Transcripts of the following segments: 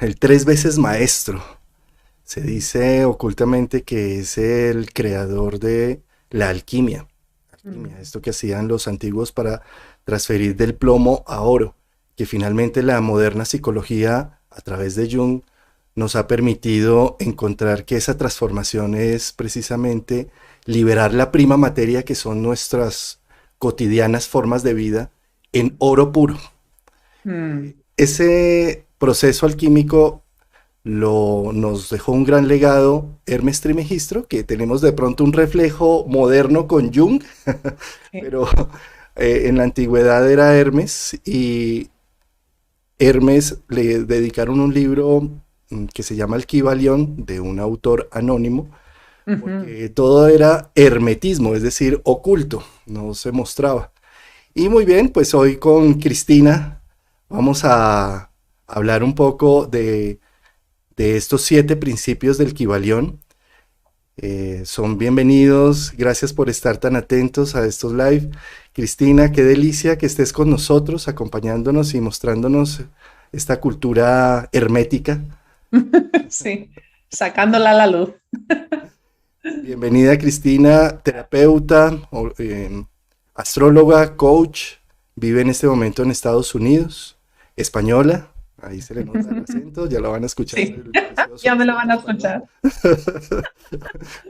el tres veces maestro. Se dice ocultamente que es el creador de la alquimia. Alquimia, Mm, esto que hacían los antiguos para transferir del plomo a oro, que finalmente la moderna psicología, a través de Jung, nos ha permitido encontrar que esa transformación es precisamente liberar la prima materia que son nuestras cotidianas formas de vida en oro puro. mm. Ese proceso alquímico nos dejó un gran legado Hermes Trismegisto, que tenemos de pronto un reflejo moderno con Jung, Sí. pero en la antigüedad era Hermes y Hermes le dedicaron un libro que se llama Alquivalión de un autor anónimo, Ujú. porque todo era hermetismo, es decir, oculto, no se mostraba. Y muy bien, pues hoy con Cristina vamos a hablar un poco de estos 7 principios del Kybalión. Son bienvenidos, gracias por estar tan atentos a estos live. Cristina, qué delicia que estés con nosotros, acompañándonos y mostrándonos esta cultura hermética. Sí, sacándola a la luz. Bienvenida Cristina, terapeuta, astróloga, coach, vive en este momento en Estados Unidos, española, ahí se le nota el acento, ya lo van a escuchar Sí, el precioso ya me lo acento van a español. escuchar.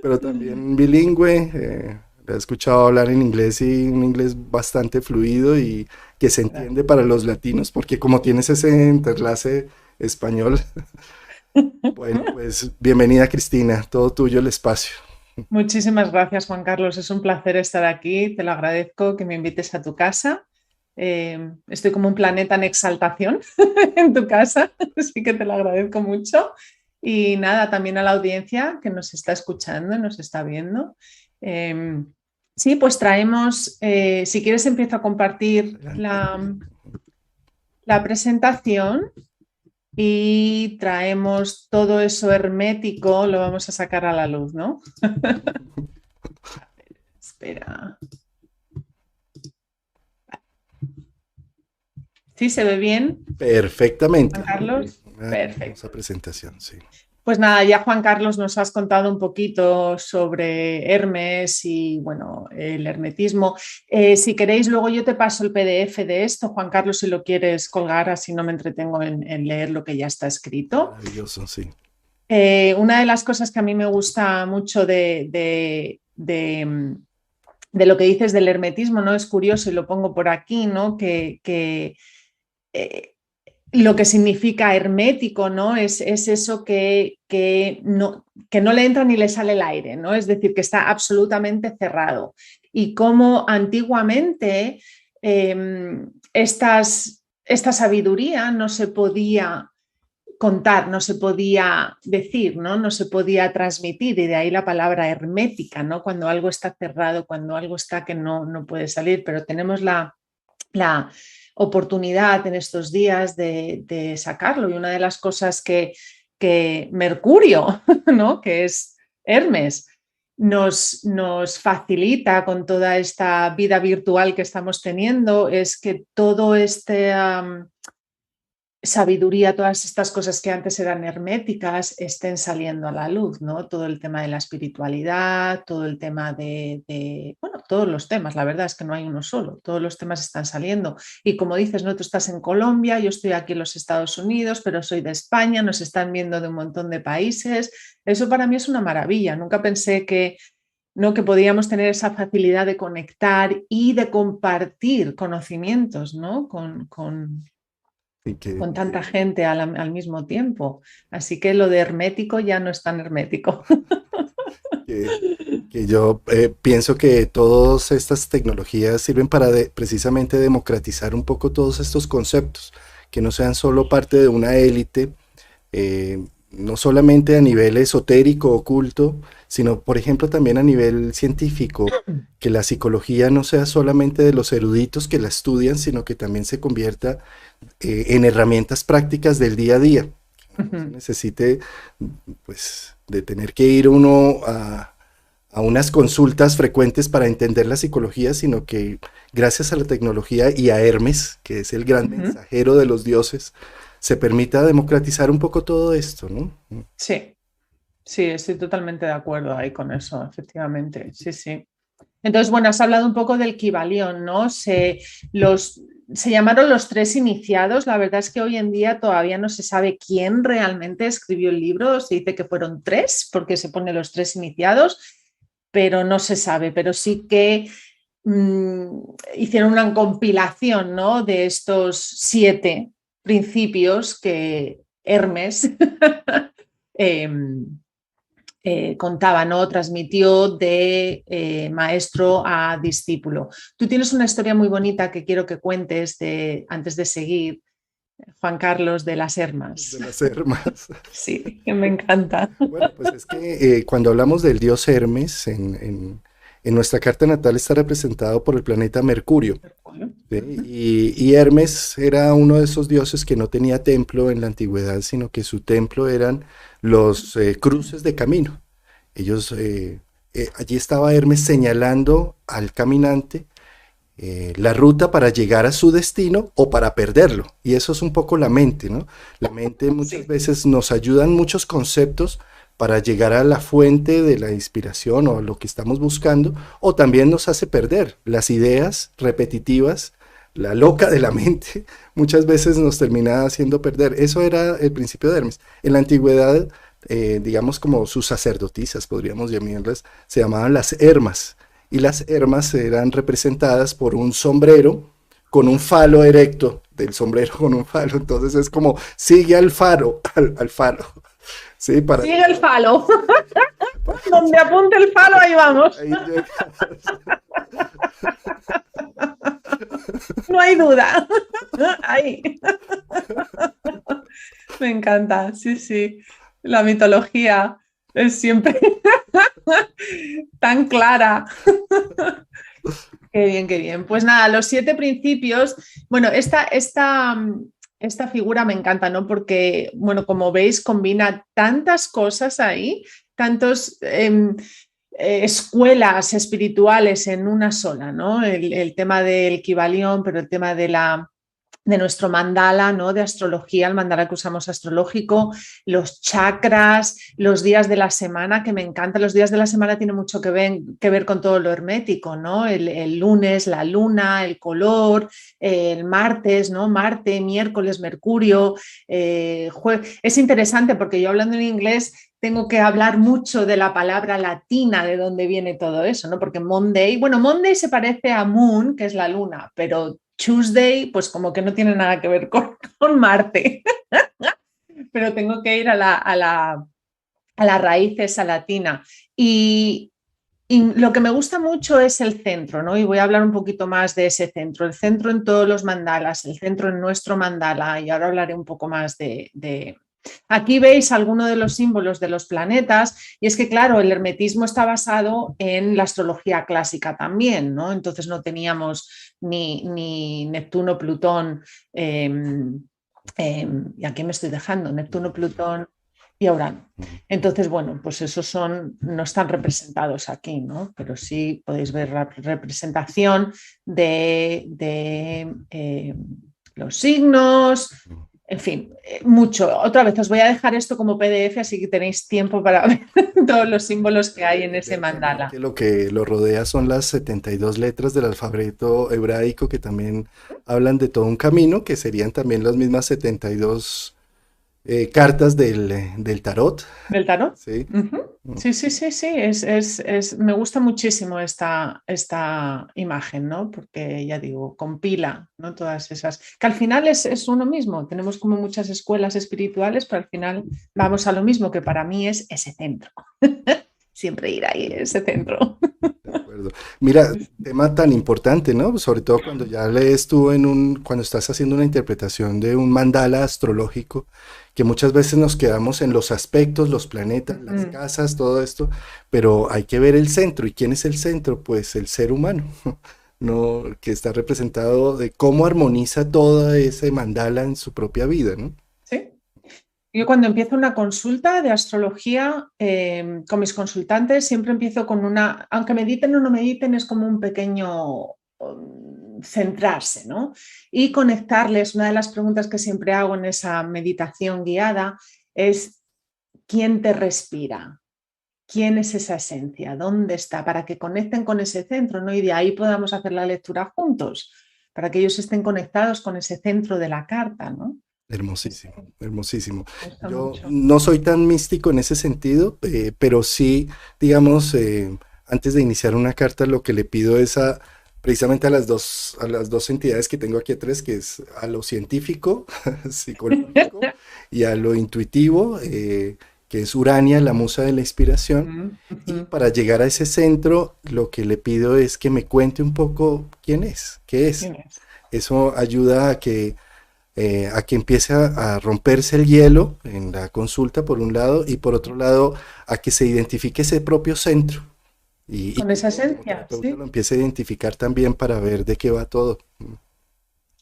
Pero también bilingüe, le he escuchado hablar en inglés y un inglés bastante fluido y que se entiende para los latinos, porque como tienes ese interlace español, bueno, pues bienvenida Cristina, todo tuyo el espacio. Muchísimas gracias, Juan Carlos. Es un placer estar aquí. Te lo agradezco que me invites a tu casa. Estoy como un planeta en exaltación en tu casa, así que te lo agradezco mucho. Y nada, también a la audiencia que nos está escuchando y nos está viendo. Eh, sí, pues traemos, si quieres empiezo a compartir Adelante. la presentación. Y traemos todo eso hermético, lo vamos a sacar a la luz, ¿no? Espera. ¿Sí se ve bien, Juan Perfectamente. Carlos? Una hermosa Perfecto. presentación, sí. Pues nada, ya Juan Carlos nos has contado un poquito sobre Hermes y bueno, el hermetismo. Si queréis, luego yo te paso el PDF de esto, Juan Carlos, si lo quieres colgar, así no me entretengo en leer lo que ya está escrito. Maravilloso, sí. Una de las cosas que a mí me gusta mucho de lo que dices del hermetismo, ¿no? Es curioso y lo pongo por aquí, ¿no? Eh, lo que significa hermético, ¿no? Es eso que no le entra ni le sale el aire, ¿no? Es decir, que está absolutamente cerrado. Y como antiguamente esta sabiduría no se podía contar, no se podía decir, ¿no? No se podía transmitir, y de ahí la palabra hermética, ¿no? Cuando algo está cerrado, cuando algo está que no puede salir, pero tenemos la oportunidad en estos días de sacarlo. Y una de las cosas que Mercurio, ¿no? Que es Hermes, nos facilita con toda esta vida virtual que estamos teniendo es que todo este sabiduría, todas estas cosas que antes eran herméticas estén saliendo a la luz, ¿no? Todo el tema de la espiritualidad, todo el tema bueno, todos los temas, la verdad es que no hay uno solo, todos los temas están saliendo. Y como dices, ¿no? Tú estás en Colombia, yo estoy aquí en los Estados Unidos, pero soy de España, nos están viendo de un montón de países. Eso para mí es una maravilla. Nunca pensé que, ¿no? Que podíamos tener esa facilidad de conectar y de compartir conocimientos, ¿no? Y que, Con tanta gente al mismo tiempo. Así que lo de hermético ya no es tan hermético. que, que yo pienso que todas estas tecnologías sirven para precisamente democratizar un poco todos estos conceptos, que no sean solo parte de una élite, no solamente a nivel esotérico, oculto, sino por ejemplo también a nivel científico, que la psicología no sea solamente de los eruditos que la estudian, sino que también se convierta en herramientas prácticas del día a día. No se necesite pues de tener que ir uno a unas consultas frecuentes para entender la psicología, sino que gracias a la tecnología y a Hermes, que es el gran mensajero de los dioses, se permita democratizar un poco todo esto, ¿no? Sí, sí, estoy totalmente de acuerdo ahí con eso, efectivamente. Sí, sí. Entonces, bueno, has hablado un poco del Kybalión, ¿no? Se llamaron los tres iniciados. La verdad es que hoy en día todavía no se sabe quién realmente escribió el libro. Se dice que fueron tres, porque se pone los tres iniciados, pero no se sabe. Pero sí que hicieron una compilación, ¿no? De estos 7 principios que Hermes contaba, ¿no? Transmitió de maestro a discípulo. Tú tienes una historia muy bonita que quiero que cuentes antes de seguir, Juan Carlos, de las Hermas. De las Hermas. Sí, que me encanta. Bueno, pues es que cuando hablamos del dios Hermes, en nuestra carta natal está representado por el planeta Mercurio. ¿Sí? Y Hermes era uno de esos dioses que no tenía templo en la antigüedad, sino que su templo eran los cruces de camino. Allí estaba Hermes señalando al caminante la ruta para llegar a su destino o para perderlo. Y eso es un poco la mente, ¿no? La mente muchas veces nos ayudan muchos conceptos para llegar a la fuente de la inspiración o a lo que estamos buscando, o también nos hace perder las ideas repetitivas, la loca de la mente, muchas veces nos termina haciendo perder. Eso era el principio de Hermes. En la antigüedad, digamos como sus sacerdotisas, podríamos llamarlas, se llamaban las hermas, y las hermas eran representadas por un sombrero con un falo erecto, del sombrero con un falo. Entonces es como sigue al faro, al faro. Sí, sigue el falo. Donde apunte el falo, ahí vamos. Ahí no hay duda. Ahí. Me encanta, sí, sí. La mitología es siempre tan clara. Qué bien, qué bien. Pues nada, los 7 principios. Bueno, esta figura me encanta, ¿no? Porque, bueno, como veis, combina tantas cosas ahí, tantos escuelas espirituales en una sola, ¿no? El tema del Kybalión, pero el tema de nuestro mandala, ¿no? De astrología, el mandala que usamos astrológico, los chakras, los días de la semana, que me encantan. Los días de la semana tienen mucho que ver con todo lo hermético, ¿no? El lunes, la luna, el color, el martes, ¿no? Marte, miércoles, Mercurio, es interesante porque yo hablando en inglés tengo que hablar mucho de la palabra latina, de dónde viene todo eso, ¿no? Porque Monday se parece a Moon, que es la luna, pero Tuesday, pues como que no tiene nada que ver con Marte. Pero tengo que ir a la raíz esa latina. Y lo que me gusta mucho es el centro, ¿no? Y voy a hablar un poquito más de ese centro. El centro en todos los mandalas, el centro en nuestro mandala, y ahora hablaré un poco más de... Aquí veis algunos de los símbolos de los planetas, y es que, claro, el hermetismo está basado en la astrología clásica también, ¿no? Entonces no teníamos ni Neptuno, Plutón, y aquí me estoy dejando, Neptuno, Plutón y Urano. Entonces, bueno, pues esos no están representados aquí, ¿no? Pero sí podéis ver la representación de los signos, en fin, mucho. Otra vez os voy a dejar esto como PDF, así que tenéis tiempo para ver todos los símbolos que hay en ese mandala. Que lo rodea son las 72 letras del alfabeto hebraico que también hablan de todo un camino, que serían también las mismas 72 cartas del tarot. ¿Del tarot? Sí. Sí, sí, sí, sí. Me gusta muchísimo esta imagen, ¿no? Porque ya digo, compila, ¿no? Todas esas. Que al final es uno mismo. Tenemos como muchas escuelas espirituales, pero al final vamos a lo mismo, que para mí es ese centro. Siempre ir ahí, ese centro. De acuerdo. Mira, tema tan importante, ¿no? Sobre todo cuando ya lees tú cuando estás haciendo una interpretación de un mandala astrológico, que muchas veces nos quedamos en los aspectos, los planetas, las casas, todo esto, pero hay que ver el centro. ¿Y quién es el centro? Pues el ser humano, ¿no? Que está representado de cómo armoniza toda ese mandala en su propia vida, ¿no? Sí. Yo cuando empiezo una consulta de astrología con mis consultantes, siempre empiezo con aunque mediten o no mediten, es como un pequeño centrarse, ¿no? Y conectarles. Una de las preguntas que siempre hago en esa meditación guiada es: ¿quién te respira? ¿Quién es esa esencia? ¿Dónde está? Para que conecten con ese centro, ¿no? Y de ahí podamos hacer la lectura juntos, para que ellos estén conectados con ese centro de la carta, ¿no? Hermosísimo, hermosísimo. Me gusta Yo mucho. no soy tan místico en ese sentido, pero sí, digamos, antes de iniciar una carta, lo que le pido es precisamente a las dos entidades que tengo aquí atrás, que es a lo científico, psicológico, y a lo intuitivo, que es Urania, la musa de la inspiración. Y para llegar a ese centro, lo que le pido es que me cuente un poco quién es, qué es. ¿Quién es? Eso ayuda a que empiece a romperse el hielo en la consulta, por un lado, y por otro lado, a que se identifique ese propio centro y Con que esa uno como esencia, terapeuta sí. lo empiece a identificar también para ver de qué va todo.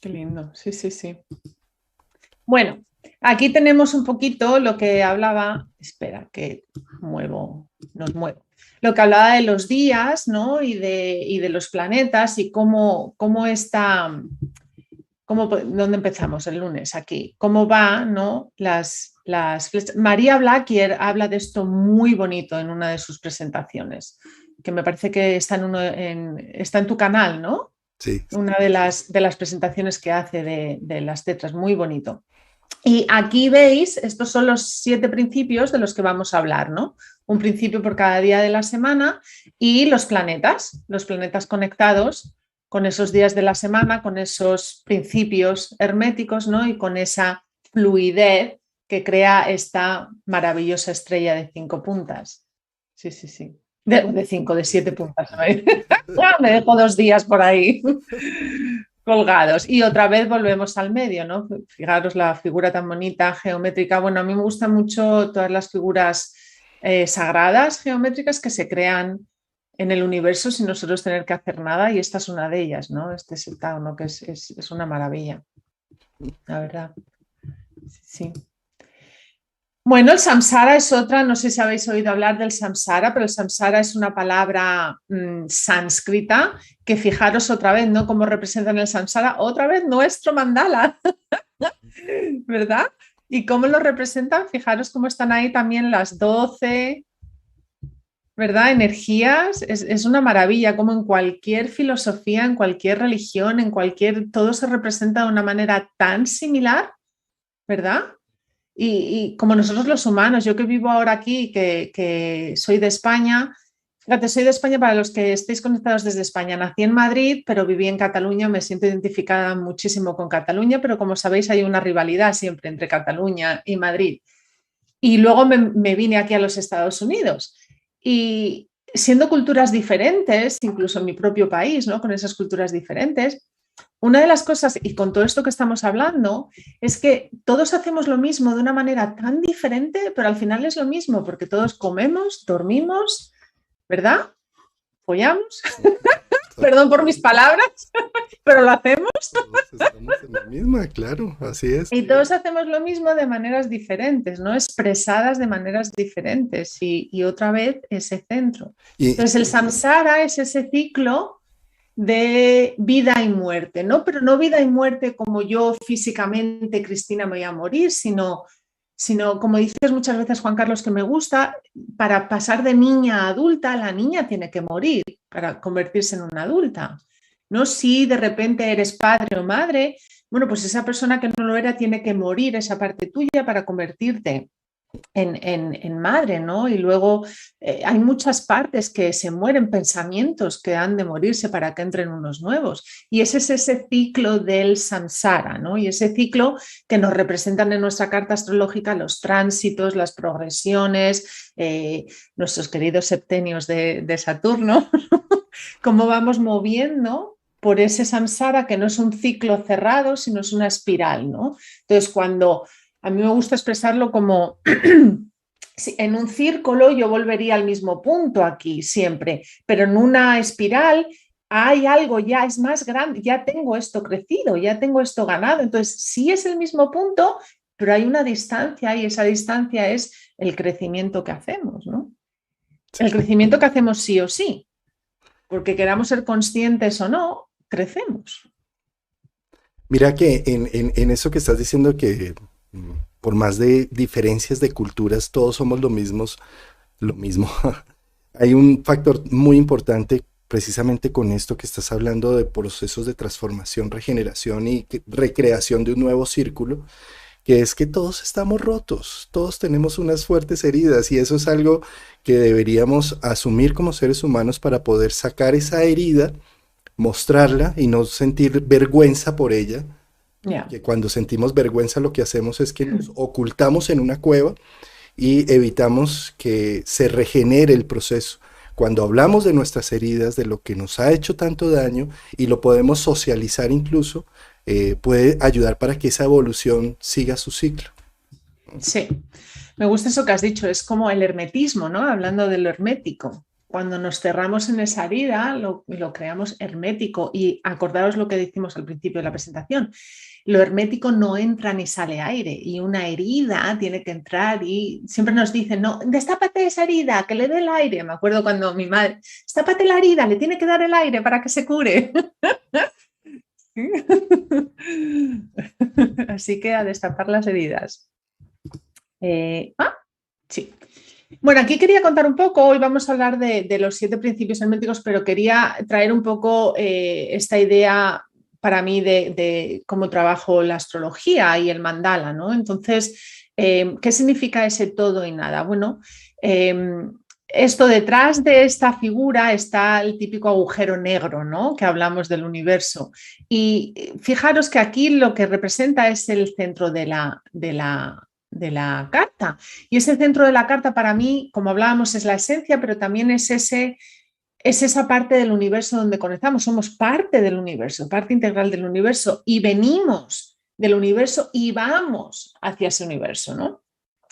Qué lindo, sí, sí, sí. Bueno, aquí tenemos un poquito lo que hablaba, espera, que nos muevo. Lo que hablaba de los días, ¿no? Y de los planetas y cómo está, ¿dónde empezamos? El lunes, aquí. ¿Cómo va, ¿no? Las flechas. María Blaquier habla de esto muy bonito en una de sus presentaciones, que me parece que está está en tu canal, ¿no? Sí, Una de las presentaciones que hace de las tetras, muy bonito. Y aquí veis, estos son los 7 principios de los que vamos a hablar, ¿no? Un principio por cada día de la semana y los planetas conectados con esos días de la semana, con esos principios herméticos, ¿no? Y con esa fluidez que crea esta maravillosa estrella de 5 puntas. Sí, sí, sí. De 7 siete. puntas. Me dejo 2 días por ahí colgados. Y otra vez volvemos al medio, ¿no? Fijaros la figura tan bonita, geométrica. Bueno, a mí me gustan mucho todas las figuras sagradas, geométricas, que se crean en el universo sin nosotros tener que hacer nada, y esta es una de ellas, ¿no? Este es el Tao, ¿no? Que es una maravilla, la verdad. Sí. Bueno, el samsara es otra, no sé si habéis oído hablar del samsara, pero el samsara es una palabra sánscrita que, fijaros otra vez, ¿no? Cómo representan el samsara, otra vez nuestro mandala, ¿verdad? Y cómo lo representan, fijaros cómo están ahí también las 12, ¿verdad? Energías, es una maravilla, como en cualquier filosofía, en cualquier religión, todo se representa de una manera tan similar, ¿verdad? Y como nosotros los humanos, yo que vivo ahora aquí, que soy de España, fíjate, soy de España para los que estéis conectados desde España. Nací en Madrid, pero viví en Cataluña, me siento identificada muchísimo con Cataluña, pero como sabéis hay una rivalidad siempre entre Cataluña y Madrid. Y luego me vine aquí a los Estados Unidos. Y siendo culturas diferentes, incluso en mi propio país, ¿no? Con esas culturas diferentes, una de las cosas, y con todo esto que estamos hablando, es que todos hacemos lo mismo de una manera tan diferente, pero al final es lo mismo, porque todos comemos, dormimos, ¿verdad? Follamos, perdón por mis palabras, pero lo hacemos. Todos estamos en la misma, claro, así es. Y todos hacemos lo mismo de maneras diferentes, ¿no? Expresadas de maneras diferentes. Y otra vez ese centro. Y Entonces el samsara es ese ciclo de vida y muerte, ¿no? Pero no vida y muerte como yo físicamente, Cristina, me voy a morir, sino como dices muchas veces, Juan Carlos, que me gusta, para pasar de niña a adulta, la niña tiene que morir para convertirse en una adulta. ¿No? Si de repente eres padre o madre, bueno, pues esa persona que no lo era tiene que morir, esa parte tuya, para convertirte en madre, ¿no? Y luego hay muchas partes que se mueren, pensamientos que han de morirse para que entren unos nuevos. Y ese es ese ciclo del samsara, ¿no? Y ese ciclo que nos representan en nuestra carta astrológica los tránsitos, las progresiones, nuestros queridos septenios de Saturno, cómo vamos moviendo por ese samsara, que no es un ciclo cerrado, sino es una espiral, ¿no? Entonces, cuando a mí me gusta expresarlo como en un círculo yo volvería al mismo punto aquí siempre, pero en una espiral hay algo, ya es más grande, ya tengo esto crecido, ya tengo esto ganado. Entonces, sí es el mismo punto, pero hay una distancia, y esa distancia es el crecimiento que hacemos, ¿no? El sí, crecimiento que hacemos sí o sí, porque queramos ser conscientes o no, crecemos. Mira que en eso que estás diciendo que por más de diferencias de culturas, todos somos lo mismo. Hay un factor muy importante precisamente con esto que estás hablando de procesos de transformación, regeneración y recreación de un nuevo círculo, que es que todos estamos rotos, todos tenemos unas fuertes heridas y eso es algo que deberíamos asumir como seres humanos para poder sacar esa herida, mostrarla y no sentir vergüenza por ella, Ya. porque cuando sentimos vergüenza lo que hacemos es que nos ocultamos en una cueva y evitamos que se regenere el proceso. Cuando hablamos de nuestras heridas, de lo que nos ha hecho tanto daño y lo podemos socializar incluso, puede ayudar para que esa evolución siga su ciclo. Sí, me gusta eso que has dicho, es como el hermetismo, ¿no? Hablando de lo hermético. Cuando nos cerramos en esa herida, lo creamos hermético. Y acordaos lo que decimos al principio de la presentación. Lo hermético no entra ni sale aire y una herida tiene que entrar y siempre nos dicen, no, destápate esa herida, que le dé el aire. Me acuerdo cuando mi madre, destápate la herida, le tiene que dar el aire para que se cure. Así que a destapar las heridas. Sí. Bueno, aquí quería contar un poco, hoy vamos a hablar de los 7 principios herméticos, pero quería traer un poco esta idea para mí de cómo trabajo la astrología y el mandala, ¿no? Entonces, ¿qué significa ese todo y nada? Bueno, esto detrás de esta figura está el típico agujero negro, ¿no? Que hablamos del universo. Y fijaros que aquí lo que representa es el centro de la carta. Y ese centro de la carta para mí, como hablábamos, es la esencia, pero también es esa parte del universo donde conectamos. Somos parte del universo, parte integral del universo y venimos del universo y vamos hacia ese universo, ¿no?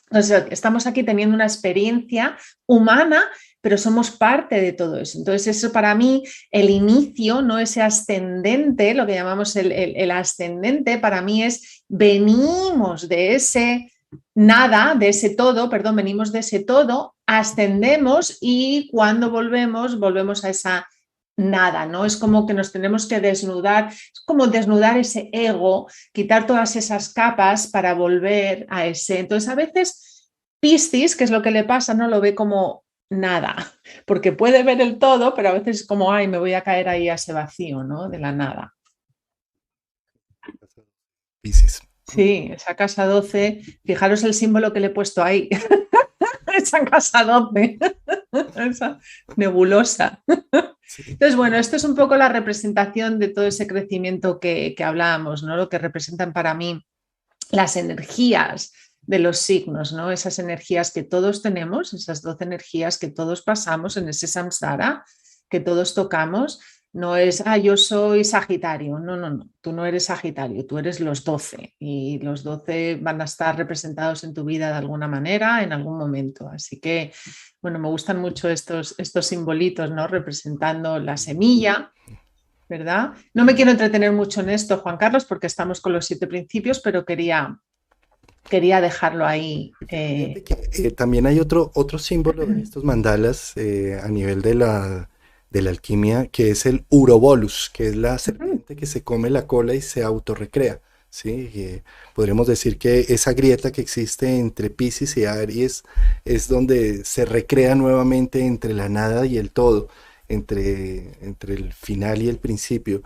Entonces, estamos aquí teniendo una experiencia humana, pero somos parte de todo eso. Entonces, eso para mí, el inicio, no ese ascendente, lo que llamamos el ascendente, para mí es venimos de ese nada, de ese todo, perdón, venimos de ese todo, ascendemos y cuando volvemos a esa nada, ¿no? Es como que nos tenemos que desnudar, es como desnudar ese ego, quitar todas esas capas para volver a ese. Entonces, a veces Piscis, que es lo que le pasa, no lo ve como nada, porque puede ver el todo, pero a veces es como, ay, me voy a caer ahí a ese vacío, ¿no? De la nada. Piscis. Sí, esa casa 12, fijaros el símbolo que le he puesto ahí, esa casa 12, esa nebulosa. Sí. Entonces, bueno, esto es un poco la representación de todo ese crecimiento que hablábamos, ¿no? Lo que representan para mí las energías de los signos, ¿no? Esas energías que todos tenemos, esas 12 energías que todos pasamos en ese samsara, que todos tocamos. No es, yo soy Sagitario. No, no, no. Tú no eres Sagitario, tú eres los 12 y los 12 van a estar representados en tu vida de alguna manera, en algún momento. Así que, bueno, me gustan mucho estos simbolitos, ¿no? Representando la semilla, ¿verdad? No me quiero entretener mucho en esto, Juan Carlos, porque estamos con los 7 principios, pero quería dejarlo ahí. Fíjate que también hay otro símbolo de estos mandalas a nivel de la alquimia, que es el Urobolus, que es la serpiente que se come la cola y se autorrecrea. ¿Sí? Podríamos decir que esa grieta que existe entre Piscis y Aries es donde se recrea nuevamente entre la nada y el todo, entre el final y el principio.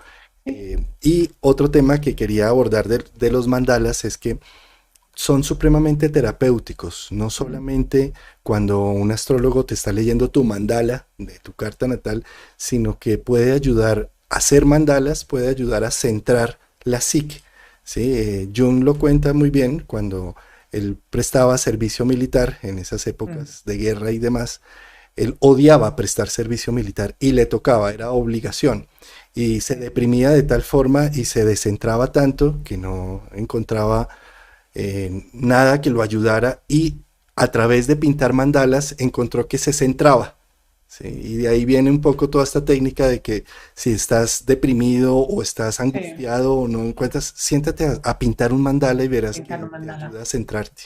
Y otro tema que quería abordar de los mandalas es que son supremamente terapéuticos, no solamente cuando un astrólogo te está leyendo tu mandala de tu carta natal, sino que puede ayudar a hacer mandalas, puede ayudar a centrar la psique. ¿Sí? Jung lo cuenta muy bien cuando él prestaba servicio militar en esas épocas de guerra y demás. Él odiaba prestar servicio militar y le tocaba, era obligación. Y se deprimía de tal forma y se descentraba tanto que no encontraba nada que lo ayudara y a través de pintar mandalas encontró que se centraba. ¿Sí? Y de ahí viene un poco toda esta técnica de que si estás deprimido o estás Sí, angustiado o no encuentras, siéntate a pintar un mandala y verás que pintar un te mandala. ayuda a centrarte.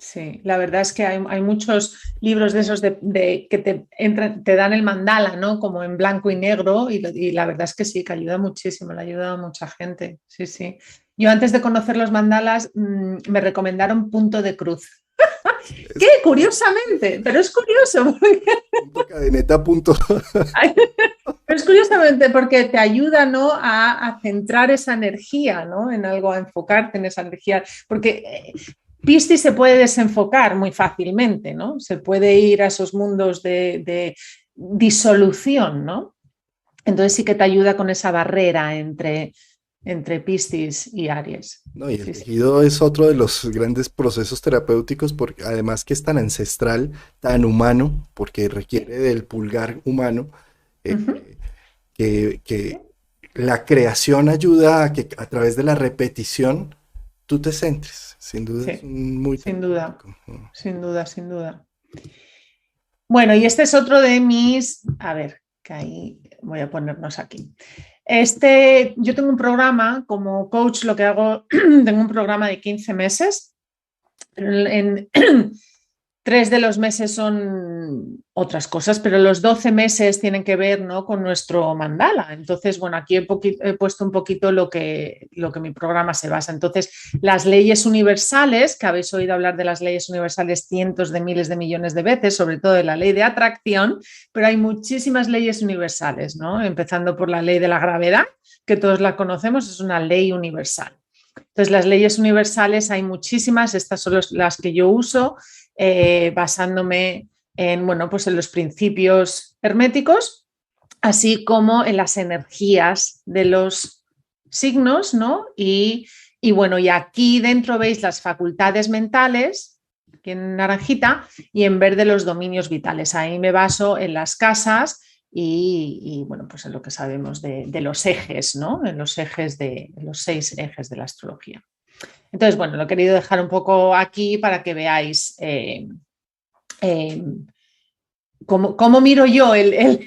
Sí, la verdad es que hay muchos libros de esos que te dan el mandala, ¿no? Como en blanco y negro, y la verdad es que sí, que ayuda muchísimo, le ha ayudado a mucha gente. Sí, sí. Yo antes de conocer los mandalas me recomendaron Punto de Cruz. Es ¿Qué? Curiosamente, pero es curioso. punto cadeneta, punto. Pero es curiosamente porque te ayuda, ¿no? a centrar esa energía, ¿no? En algo, a enfocarte en esa energía. Porque Piscis se puede desenfocar muy fácilmente, ¿no? Se puede ir a esos mundos de disolución, ¿no? Entonces sí que te ayuda con esa barrera entre Piscis y Aries. No, y el Sí, sí. tejido es otro de los grandes procesos terapéuticos, porque además que es tan ancestral, tan humano, porque requiere del pulgar humano, Ujú. eh, que la creación ayuda a que a través de la repetición tú te centres. Sin duda es Sí, muy sin duda, terapéutico. sin duda, sin duda. Bueno, y este es otro de mis, a ver, que ahí voy a ponernos aquí. Yo tengo un programa como coach, lo que hago, tengo un programa de 15 meses. En, 3 de los meses son otras cosas, pero los 12 meses tienen que ver, ¿no? con nuestro mandala. Entonces, bueno, aquí he puesto un poquito lo que mi programa se basa. Entonces, las leyes universales, que habéis oído hablar de las leyes universales cientos de miles de millones de veces, sobre todo de la ley de atracción, pero hay muchísimas leyes universales, ¿no? Empezando por la ley de la gravedad, que todos la conocemos, es una ley universal. Entonces, las leyes universales hay muchísimas, estas son las que yo uso, basándome en, bueno, pues en los principios herméticos, así como en las energías de los signos, ¿no? Bueno, y aquí dentro veis las facultades mentales, aquí en naranjita, y en verde los dominios vitales. Ahí me baso en las casas bueno, pues en lo que sabemos de los ejes, ¿no? En los 6 ejes de la astrología. Entonces, bueno, lo he querido dejar un poco aquí para que veáis eh, cómo miro yo el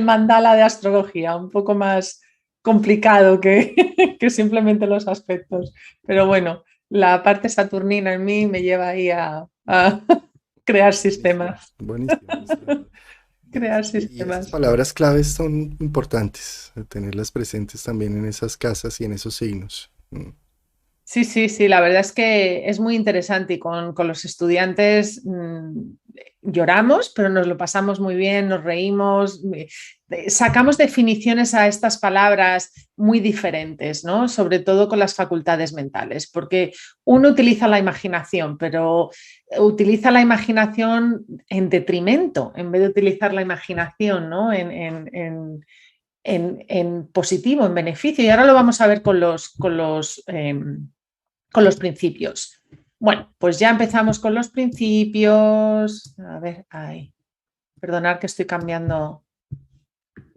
mandala de astrología, un poco más complicado que simplemente los aspectos. Pero bueno, la parte saturnina en mí me lleva ahí a crear Buenísimo, sistemas. buenísimo. Crear Y esas sistemas. palabras claves son importantes, tenerlas presentes también en esas casas y en esos signos. Sí, sí, sí, la verdad es que es muy interesante y con los estudiantes lloramos, pero nos lo pasamos muy bien, nos reímos, sacamos definiciones a estas palabras muy diferentes, ¿no? Sobre todo con las facultades mentales, porque uno utiliza la imaginación, pero utiliza la imaginación en detrimento, en vez de utilizar la imaginación, ¿no? En positivo, en beneficio. Y ahora lo vamos a ver con los principios. Bueno, pues ya empezamos con los principios. A ver, ay, perdonad que estoy cambiando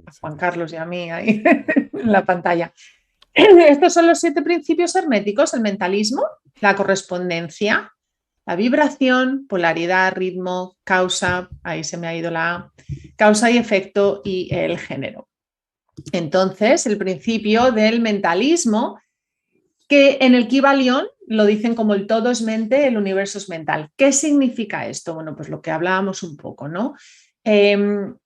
a Juan Carlos y a mí ahí en la pantalla. Estos son los 7 principios herméticos: el mentalismo, la correspondencia, la vibración, polaridad, ritmo, causa, ahí se me ha ido la A, causa y efecto, y el género. Entonces, el principio del mentalismo, que en el Kybalión lo dicen como el todo es mente, el universo es mental. ¿Qué significa esto? Bueno, pues lo que hablábamos un poco, ¿no? El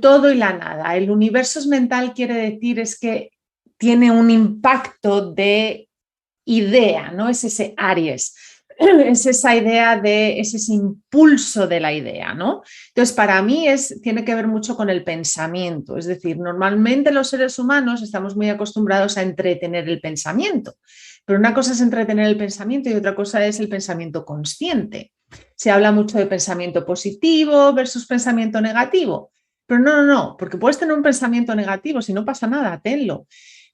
todo y la nada. El universo es mental quiere decir es que tiene un impacto de idea, ¿no? Es ese Aries, es esa idea es ese impulso de la idea, ¿no? Entonces, para mí tiene que ver mucho con el pensamiento, es decir, normalmente los seres humanos estamos muy acostumbrados a entretener el pensamiento, pero una cosa es entretener el pensamiento y otra cosa es el pensamiento consciente. Se habla mucho de pensamiento positivo versus pensamiento negativo, pero no, porque puedes tener un pensamiento negativo, si no pasa nada, tenlo.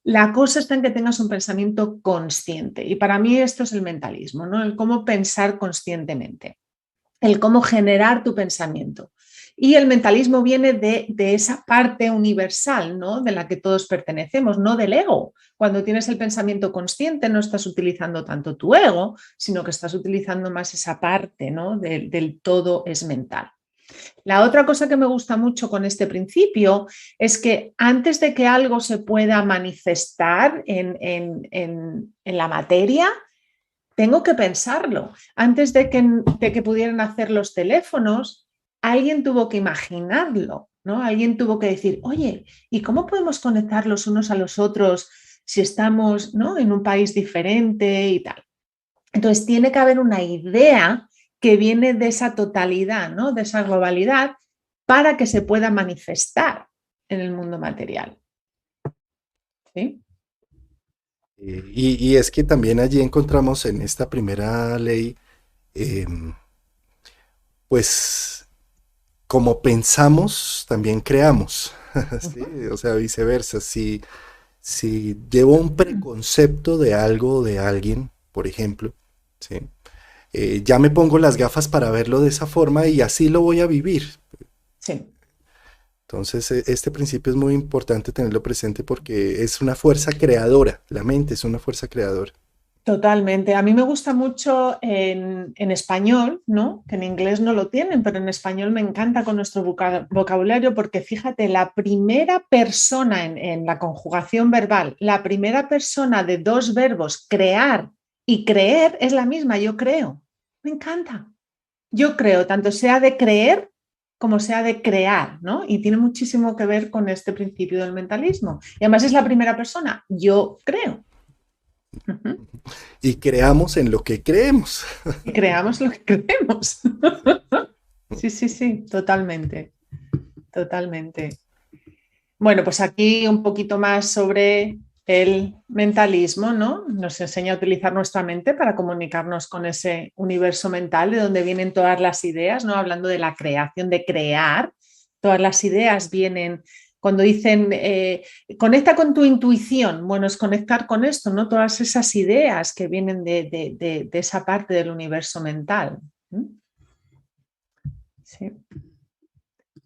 La cosa está en que tengas un pensamiento consciente y para mí esto es el mentalismo, ¿no? El cómo pensar conscientemente, el cómo generar tu pensamiento. Y el mentalismo viene de esa parte universal, ¿no? De la que todos pertenecemos, no del ego. Cuando tienes el pensamiento consciente no estás utilizando tanto tu ego, sino que estás utilizando más esa parte, ¿no? Del todo es mental. La otra cosa que me gusta mucho con este principio es que antes de que algo se pueda manifestar en la materia, tengo que pensarlo. Antes de que pudieran hacer los teléfonos, alguien tuvo que imaginarlo, ¿no? Alguien tuvo que decir, oye, ¿y cómo podemos conectar los unos a los otros si estamos, ¿no?, en un país diferente y tal? Entonces, tiene que haber una idea que viene de esa totalidad, ¿no?, de esa globalidad, para que se pueda manifestar en el mundo material. ¿Sí? Y es que también allí encontramos en esta primera ley, em, pues como pensamos, también creamos, ¿sí? O sea, viceversa. Si llevo un preconcepto de algo o de alguien, por ejemplo, ¿sí? Ya me pongo las gafas para verlo de esa forma y así lo voy a vivir. Sí. Entonces, este principio es muy importante tenerlo presente porque es una fuerza creadora. La mente es una fuerza creadora. Totalmente. A mí me gusta mucho en español, ¿no?, que en inglés no lo tienen, pero en español me encanta con nuestro vocabulario, porque fíjate, la primera persona en la conjugación verbal, la primera persona de dos verbos, crear y creer, es la misma, yo creo. Me encanta. Yo creo, tanto sea de creer como sea de crear, ¿no? Y tiene muchísimo que ver con este principio del mentalismo. Y además es la primera persona, yo creo. Uh-huh. Y creamos en lo que creemos. Y creamos lo que creemos. Sí. Sí, sí, sí, totalmente, totalmente. Bueno, pues aquí un poquito más sobre el mentalismo, ¿no? Nos enseña a utilizar nuestra mente para comunicarnos con ese universo mental de donde vienen todas las ideas, ¿no? Hablando de la creación, de crear, todas las ideas vienen cuando dicen conecta con tu intuición. Bueno, es conectar con esto, ¿no? Todas esas ideas que vienen de esa parte del universo mental. Sí.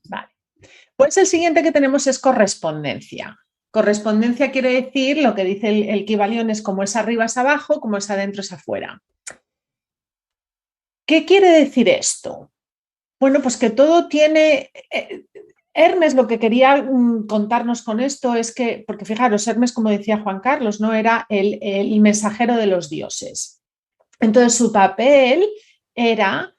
Vale. Pues el siguiente que tenemos es correspondencia. Correspondencia quiere decir, lo que dice el Kybalión, es como es arriba es abajo, como es adentro es afuera. ¿Qué quiere decir esto? Bueno, pues que todo tiene... Hermes lo que quería contarnos con esto es que, porque fijaros, Hermes, como decía Juan Carlos, no era el mensajero de los dioses. Entonces su papel era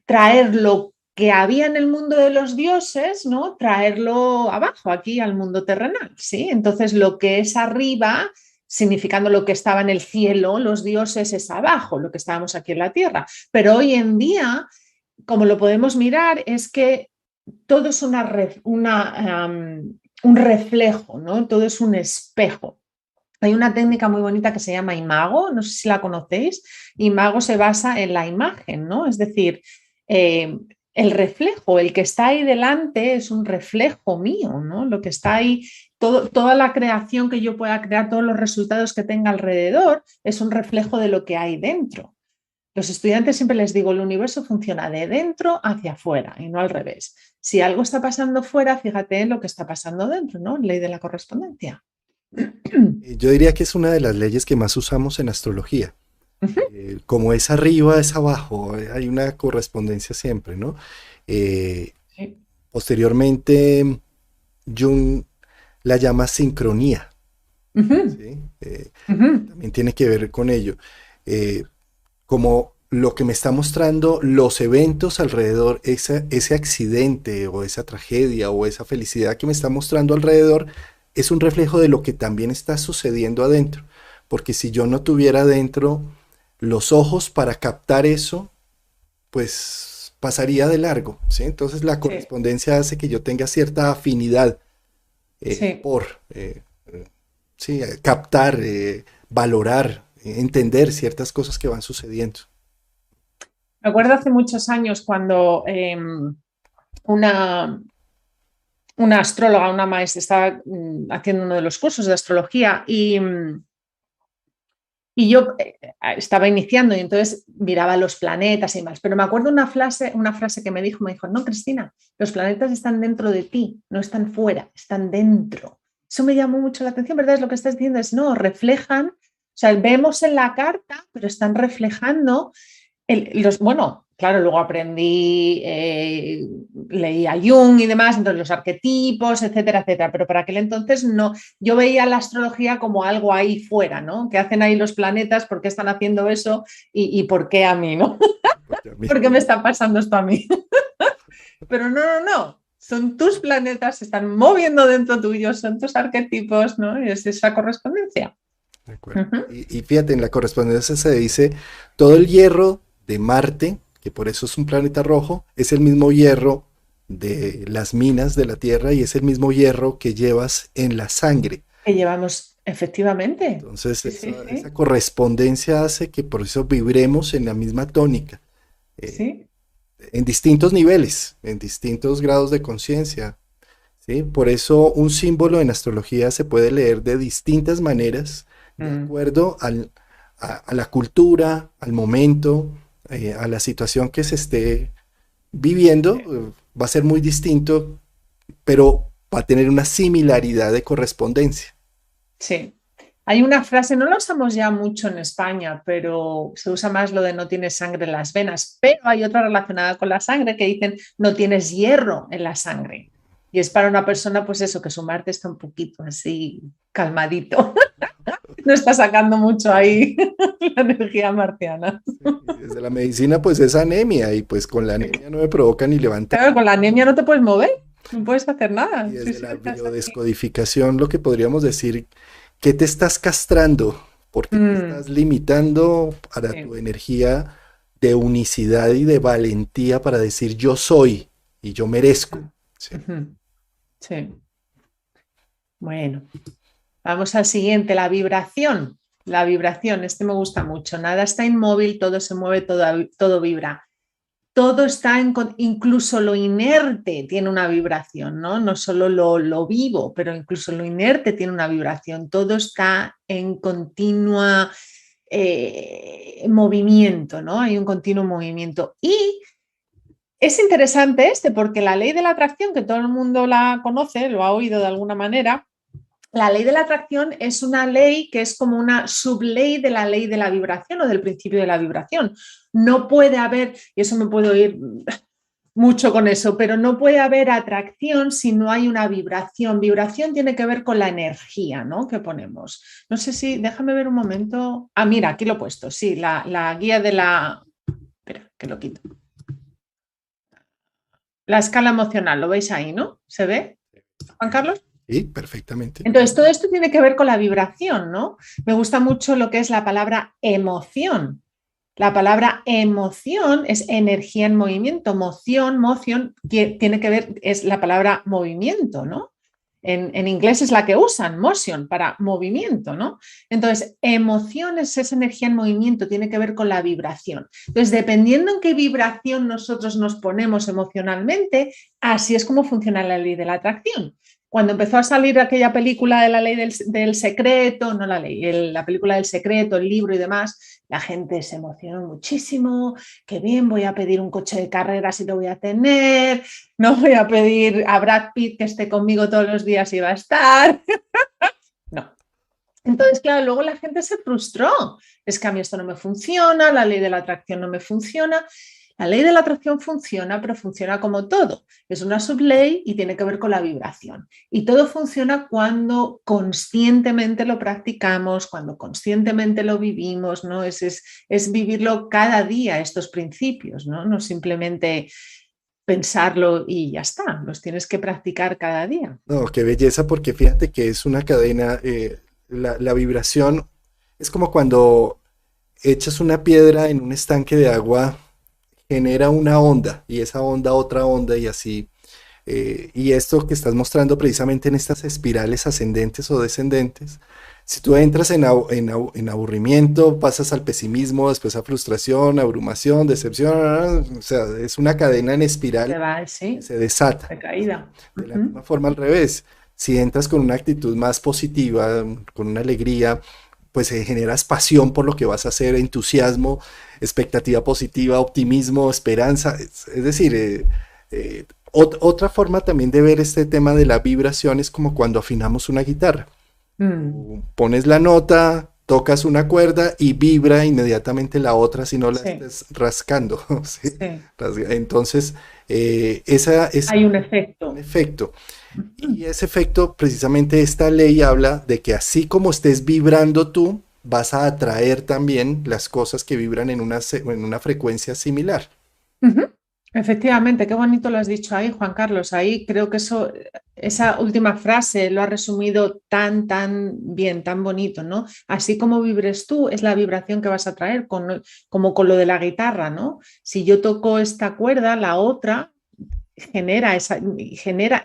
traer lo que había en el mundo de los dioses, ¿no?, traerlo abajo, aquí al mundo terrenal, ¿sí? Entonces lo que es arriba, significando lo que estaba en el cielo, los dioses, es abajo, lo que estábamos aquí en la tierra. Pero hoy en día, como lo podemos mirar, es que todo es un reflejo, ¿no? Todo es un espejo. Hay una técnica muy bonita que se llama imago, no sé si la conocéis. Imago se basa en la imagen, ¿no? Es decir, el reflejo, el que está ahí delante es un reflejo mío, ¿no? Lo que está ahí, toda la creación que yo pueda crear, todos los resultados que tenga alrededor, es un reflejo de lo que hay dentro. Los estudiantes siempre les digo, el universo funciona de dentro hacia afuera y no al revés. Si algo está pasando fuera, fíjate en lo que está pasando dentro, ¿no? Ley de la correspondencia. Yo diría que es una de las leyes que más usamos en astrología. Uh-huh. Como es arriba, es abajo. Hay una correspondencia siempre, ¿no? Sí. Posteriormente, Jung la llama sincronía. Uh-huh. ¿Sí? Uh-huh. También tiene que ver con ello. Eh, como lo que me está mostrando los eventos alrededor, ese accidente o esa tragedia o esa felicidad que me está mostrando alrededor, es un reflejo de lo que también está sucediendo adentro. Porque si yo no tuviera adentro los ojos para captar eso, pues pasaría de largo, ¿sí? Entonces la Sí. correspondencia hace que yo tenga cierta afinidad Sí. por sí, captar, valorar, entender ciertas cosas que van sucediendo. Me acuerdo hace muchos años cuando una, una astróloga, una maestra, estaba haciendo uno de los cursos de astrología y yo estaba iniciando y entonces miraba los planetas y más. Pero me acuerdo una frase que me dijo, no, Cristina, los planetas están dentro de ti, no están fuera, están dentro. Eso me llamó mucho la atención, ¿verdad? Es lo que estás diciendo, es no, reflejan, o sea, vemos en la carta, pero están reflejando bueno, claro, luego aprendí, leí a Jung y demás, entonces los arquetipos, etcétera, etcétera. Pero para aquel entonces no, yo veía la astrología como algo ahí fuera, ¿no? ¿Qué hacen ahí los planetas? ¿Por qué están haciendo eso? Y por qué a mí, ¿no? Porque a mí, ¿Por qué me está pasando esto a mí? Pero no, no, no. Son tus planetas, se están moviendo dentro tuyo, son tus arquetipos, ¿no? Y es esa correspondencia. de Uh acuerdo. -huh. Y fíjate, en la correspondencia se dice, todo el hierro de Marte, que por eso es un planeta rojo, es el mismo hierro de las minas de la Tierra y es el mismo hierro que llevas en la sangre. Que llevamos, efectivamente. Entonces, Sí, sí, esa sí. correspondencia hace que por eso vibremos en la misma tónica, eh, Sí. en distintos niveles, en distintos grados de conciencia. ¿Sí? Por eso un símbolo en astrología se puede leer de distintas maneras, de Mm. acuerdo a la cultura, al momento, a la situación que se esté viviendo. Va a ser muy distinto, pero va a tener una similaridad de correspondencia. Sí. Hay una frase, no la usamos ya mucho en España, pero se usa más lo de no tienes sangre en las venas, pero hay otra relacionada con la sangre que dicen no tienes hierro en la sangre. Y es para una persona, pues eso, que su Marte está un poquito así calmadito, no está sacando mucho ahí la energía marciana. Y desde la medicina, pues es anemia, y pues con la anemia no me provoca ni levantar. Claro, con la anemia no te puedes mover, no puedes hacer Y nada. Sí, desde sí, la estás aquí. biodescodificación, lo que podríamos decir, ¿qué te estás castrando? ¿Por qué te estás Mm, limitando para tu sí. energía de unicidad y de valentía para decir yo soy y yo merezco? Sí. Ujú. Sí. Bueno. Vamos al siguiente, la vibración. La vibración, este me gusta mucho. Nada está inmóvil, todo se mueve, todo vibra. Todo está en, incluso lo inerte tiene una vibración, ¿no? No solo lo vivo, pero incluso lo inerte tiene una vibración. Todo está en continua movimiento, ¿no? Hay un continuo movimiento. Y es interesante este porque la ley de la atracción, que todo el mundo la conoce, lo ha oído de alguna manera, la ley de la atracción es una ley que es como una subley de la ley de la vibración o del principio de la vibración. No puede haber, y eso me puedo ir mucho con eso, pero no puede haber atracción si no hay una vibración. Vibración tiene que ver con la energía, ¿no? Que ponemos. No sé si, déjame ver un momento. Ah, mira, aquí lo he puesto, sí, la guía de la... Espera, que lo quito. La escala emocional, ¿lo veis ahí, no? ¿Se ve, Juan Carlos? Y perfectamente. Entonces, todo esto tiene que ver con la vibración, ¿no? Me gusta mucho lo que es la palabra emoción. La palabra emoción es energía en movimiento. Moción, tiene que ver, es la palabra movimiento, ¿no? En inglés es la que usan, motion, para movimiento, ¿no? Entonces, emoción es esa energía en movimiento, tiene que ver con la vibración. Entonces, dependiendo en qué vibración nosotros nos ponemos emocionalmente, así es como funciona la ley de la atracción. Cuando empezó a salir aquella película de la ley del secreto, no la ley, la película del secreto, el libro y demás, la gente se emocionó muchísimo, qué bien, voy a pedir un coche de carreras y lo voy a tener, no voy a pedir a Brad Pitt que esté conmigo todos los días y va a estar. No. Entonces, claro, luego la gente se frustró. Es que a mí esto no me funciona, la ley de la atracción no me funciona. La ley de la atracción funciona, pero funciona como todo. Es una subley y tiene que ver con la vibración. Y todo funciona cuando conscientemente lo practicamos, cuando conscientemente lo vivimos, ¿no? Es vivirlo cada día, estos principios, ¿no? No simplemente pensarlo y ya está. Los tienes que practicar cada día. No, qué belleza, porque fíjate que es una cadena, la vibración es como cuando echas una piedra en un estanque de agua, genera una onda y esa onda otra onda y así. Y esto que estás mostrando precisamente en estas espirales ascendentes o descendentes, si tú entras en aburrimiento, pasas al pesimismo, después a frustración, abrumación, decepción, o sea, es una cadena en Te espiral va, que sí, se desata. de ¿Sí? caída. De la misma forma al revés, si entras con una actitud más positiva, con una alegría, pues generas pasión por lo que vas a hacer, entusiasmo, expectativa positiva, optimismo, esperanza, es decir, otra forma también de ver este tema de la vibración es como cuando afinamos una guitarra. Mm, Tú pones la nota, tocas una cuerda y vibra inmediatamente la otra si no la Sí, estés rascando. ¿Sí? sí. Entonces, esa Hay un un efecto. efecto. Ujú. Y ese efecto, precisamente esta ley habla de que así como estés vibrando tú, vas a atraer también las cosas que vibran en una frecuencia similar. Ujú. Efectivamente, qué bonito lo has dicho ahí, Juan Carlos. Ahí creo que esa última frase lo ha resumido tan bien, tan bonito, ¿no? Así como vibres tú, es la vibración que vas a traer, como con lo de la guitarra, ¿no? Si yo toco esta cuerda, la otra genera,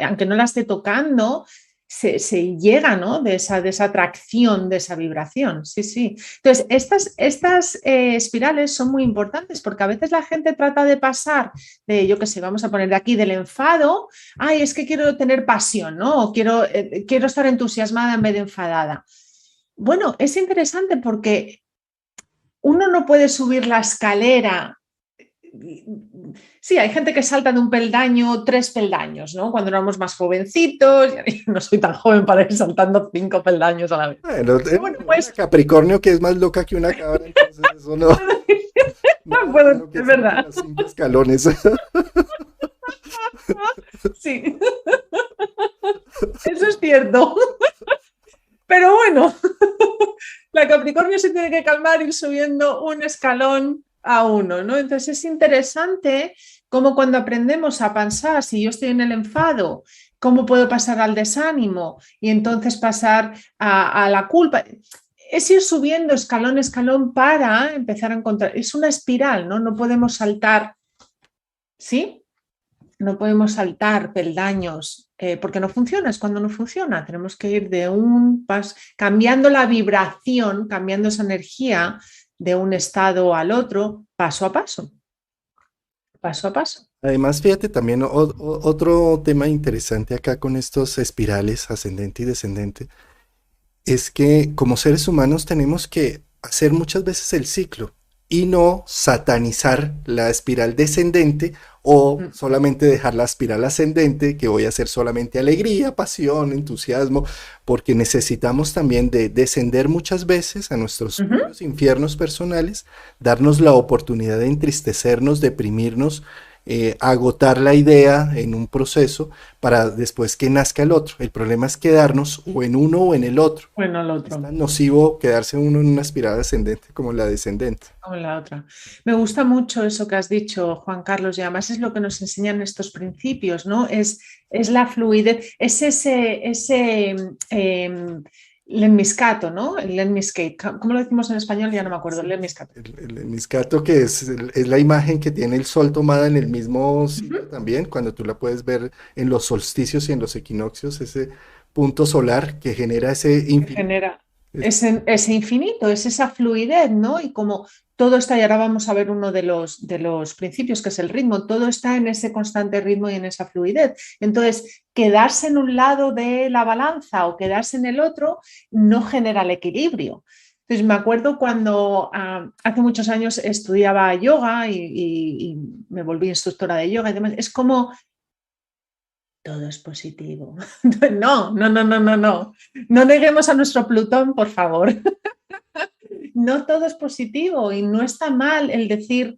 aunque no la esté tocando, se llega, ¿no? De esa atracción, de esa vibración. Sí, sí. Entonces, estas espirales son muy importantes porque a veces la gente trata de pasar de, yo qué sé, vamos a poner de aquí, del enfado, ay, es que quiero tener pasión, ¿no? O quiero estar entusiasmada en vez de enfadada. Bueno, es interesante porque uno no puede subir la escalera. Sí, hay gente que salta de un peldaño, 3 peldaños, ¿no? Cuando éramos más jovencitos, no soy tan joven para ir saltando 5 peldaños a la vez. Bueno, Pero bueno, una pues Capricornio que es más loca que una cabra, entonces eso no, nada bueno, bueno que es salte verdad, las 5 escalones. sí, eso es cierto. Pero bueno, la Capricornio se tiene que calmar ir subiendo un escalón a uno, ¿no? Entonces es interesante cómo cuando aprendemos a pensar, si yo estoy en el enfado, cómo puedo pasar al desánimo y entonces pasar a la culpa. Es ir subiendo escalón a escalón para empezar a encontrar. Es una espiral, ¿no? No podemos saltar, ¿sí? No podemos saltar peldaños porque no funciona, es cuando no funciona. Tenemos que ir de un paso, cambiando la vibración, cambiando esa energía de un estado al otro, paso a paso, paso a paso. Además, fíjate también otro tema interesante acá con estos espirales ascendente y descendente, es que como seres humanos tenemos que hacer muchas veces el ciclo y no satanizar la espiral descendente o Mm. solamente dejar la espiral ascendente, que voy a hacer solamente alegría, pasión, entusiasmo, porque necesitamos también de descender muchas veces a nuestros Uh -huh. propios infiernos personales, darnos la oportunidad de entristecernos, deprimirnos, agotar la idea en un proceso para después que nazca el otro. El problema es quedarnos o en uno o en el otro. Bueno, el Es otro. tan nocivo quedarse uno en una espiral ascendente como la descendente. O la otra. Me gusta mucho eso que has dicho, Juan Carlos, y además es lo que nos enseñan estos principios, ¿no? Es la fluidez, es ese lemniscato, ¿no? El lemniscate. ¿Cómo lo decimos en español? Ya no me acuerdo, el Sí, lemniscato. el miscato que es la imagen que tiene el sol tomada en el mismo Uh -huh. sitio también, cuando tú la puedes ver en los solsticios y en los equinoccios, ese punto solar que genera ese Que infinito. genera Es- ese infinito, es esa fluidez, ¿no? Y como todo está, y ahora vamos a ver uno de los principios, que es el ritmo, todo está en ese constante ritmo y en esa fluidez. Entonces, quedarse en un lado de la balanza o quedarse en el otro no genera el equilibrio. Entonces, me acuerdo cuando hace muchos años estudiaba yoga y me volví instructora de yoga y demás, es como todo es positivo. No, no, no, no, no, no. No neguemos a nuestro Plutón, por favor. No todo es positivo y no está mal el decir,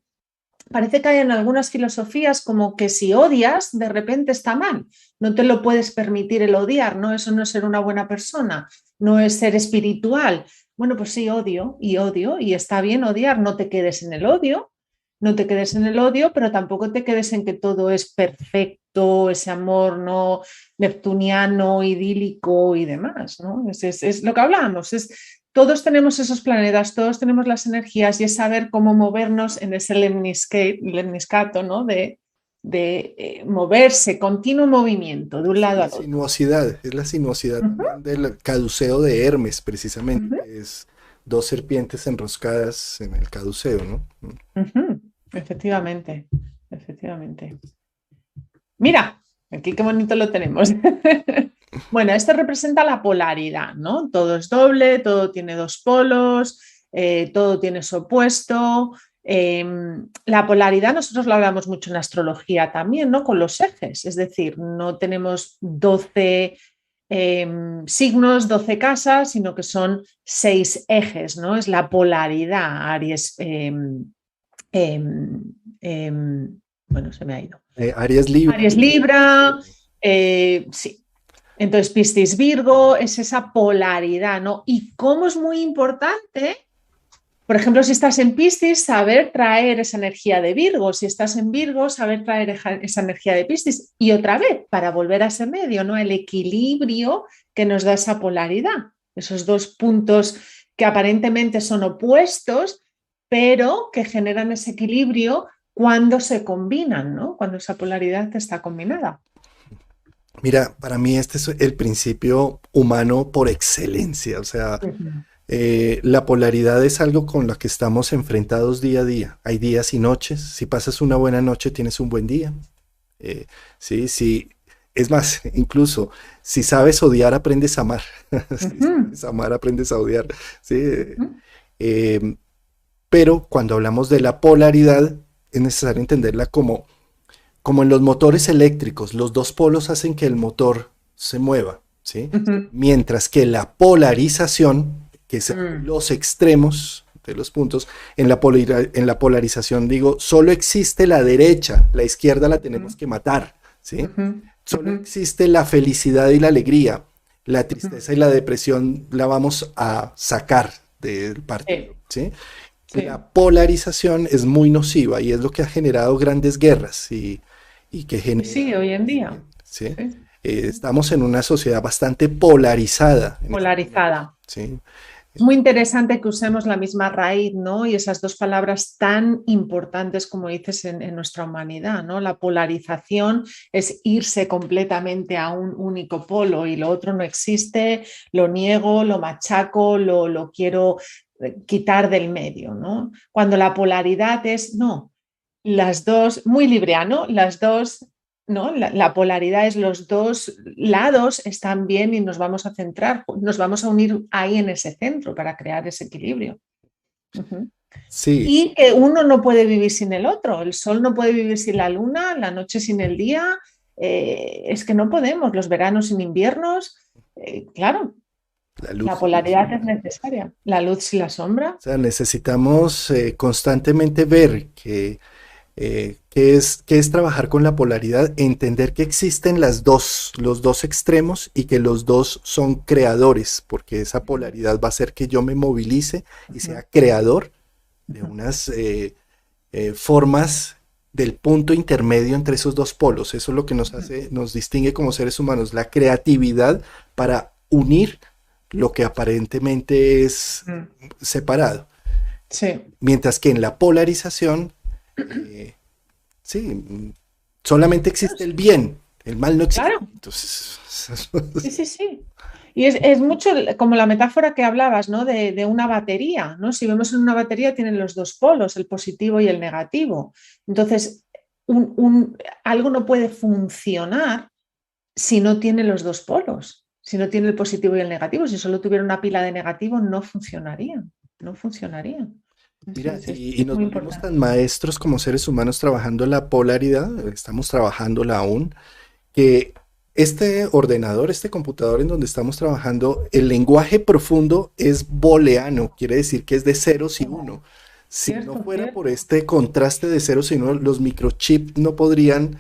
parece que hay en algunas filosofías como que si odias, de repente está mal. No te lo puedes permitir el odiar, ¿no? Eso no es ser una buena persona, no es ser espiritual. Bueno, pues sí, odio y está bien odiar, no te quedes en el odio, no te quedes en el odio, pero tampoco te quedes en que todo es perfecto, ese amor no neptuniano, idílico y demás, ¿no? Es lo que hablábamos, todos tenemos esos planetas, todos tenemos las energías y es saber cómo movernos en ese lemniscato, ¿no? De moverse, continuo movimiento de un lado Sí, al otro. sinuosidad, es la sinuosidad Uh -huh, también del caduceo de Hermes, precisamente, uh -huh, que es dos serpientes enroscadas en el caduceo, ¿no? uh -huh. Efectivamente, efectivamente. Mira, aquí qué bonito lo tenemos. Bueno, esto representa la polaridad, ¿no? Todo es doble, todo tiene dos polos, todo tiene su opuesto. La polaridad nosotros lo hablamos mucho en astrología también, ¿no? Con los ejes, es decir, no tenemos 12 signos, 12 casas, sino que son 6 ejes, ¿no? Es la polaridad, Aries. Bueno, se me ha ido. Aries Libra. Aries Libra, sí. Entonces, Piscis Virgo es esa polaridad, ¿no? Y cómo es muy importante, por ejemplo, si estás en Piscis, saber traer esa energía de Virgo. Si estás en Virgo, saber traer esa energía de Piscis. Y otra vez, para volver a ese medio, ¿no? El equilibrio que nos da esa polaridad. Esos dos puntos que aparentemente son opuestos, pero que generan ese equilibrio cuando se combinan, ¿no? Cuando esa polaridad está combinada. Mira, para mí este es el principio humano por excelencia. O sea, Ujú. la polaridad es algo con lo que estamos enfrentados día a día. Hay días y noches. Si pasas una buena noche, tienes un buen día. Sí, sí. Es más, incluso si sabes odiar, aprendes a amar. Si Ujú. sabes amar, aprendes a odiar. Sí. Ujú. Eh, pero cuando hablamos de la polaridad, es necesario entenderla como en los motores eléctricos. Los dos polos hacen que el motor se mueva, ¿sí? Ujú. Mientras que la polarización, que es Mm. los extremos de los puntos, en la polarización digo, solo existe la derecha, la izquierda la tenemos Ujú. que matar, ¿sí? Ujú. Solo Ujú. existe la felicidad y la alegría. La Ujú. tristeza y la depresión la vamos a sacar del partido, Sí, ¿sí? sí. La polarización es muy nociva y es lo que ha generado grandes guerras y que Y sí, genera, hoy en día. ¿sí? Sí. Estamos en una sociedad bastante polarizada en este momento, Polarizada. ¿sí? Es muy interesante que usemos la misma raíz, ¿no? Y esas dos palabras tan importantes, como dices, en nuestra humanidad, ¿no? La polarización es irse completamente a un único polo y lo otro no existe, lo niego, lo machaco, lo quiero quitar del medio, ¿no? Cuando la polaridad es, no, las dos, muy libriano, las dos, ¿no? La polaridad es los dos lados están bien y nos vamos a centrar, nos vamos a unir ahí en ese centro para crear ese equilibrio. Uh-huh. Sí, Y que uno no puede vivir sin el otro, el sol no puede vivir sin la luna, la noche sin el día, es que no podemos, los veranos sin inviernos, claro, la la luz y la polaridad es sombra. necesaria, la luz sin la sombra. O sea, necesitamos constantemente ver qué es trabajar con la polaridad, entender que existen los dos extremos y que los dos son creadores, porque esa polaridad va a hacer que yo me movilice y Uh-huh. sea creador de Uh-huh. unas formas del punto intermedio entre esos dos polos. Eso es lo que nos Uh-huh. hace, nos distingue como seres humanos, la creatividad para unir lo que aparentemente es Uh-huh. separado. Sí. Mientras que en la polarización, eh, sí, solamente existe el bien, el mal no existe. Claro, Entonces, sí, sí, sí. Y es mucho como la metáfora que hablabas, ¿no? De una batería, ¿no? Si vemos en una batería tienen los dos polos, el positivo y el negativo. Entonces, algo no puede funcionar si no tiene los dos polos, si no tiene el positivo y el negativo. Si solo tuviera una pila de negativo, no funcionaría, no funcionaría. Sí, mira, sí, es y nos muy volvimos importante. tan maestros como seres humanos trabajando la polaridad, estamos trabajándola aún, que este ordenador, este computador en donde estamos trabajando, el lenguaje profundo es booleano, quiere decir que es de ceros y uno. Si no Cierto, fuera por cierto. este contraste de ceros y uno, los microchips no podrían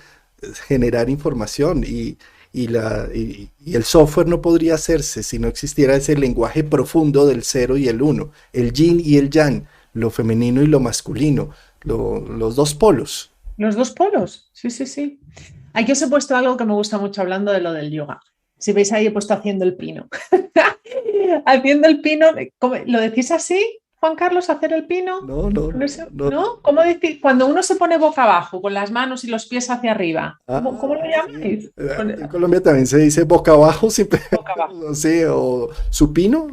generar información y el software no podría hacerse si no existiera ese lenguaje profundo del cero y el uno, el yin y el yang, lo femenino y lo masculino, los dos polos. Los dos polos, sí, sí, sí. Aquí os he puesto algo que me gusta mucho hablando de lo del yoga. Si veis ahí he puesto haciendo el pino. Haciendo el pino, ¿lo decís así, Juan Carlos, hacer el pino? No, no, No sé, no. ¿no? ¿Cómo decir? Cuando uno se pone boca abajo, con las manos y los pies hacia arriba, ¿cómo lo Sí. llamáis? Aquí en Colombia también se dice boca abajo, siempre, Boca abajo. no sé, o supino.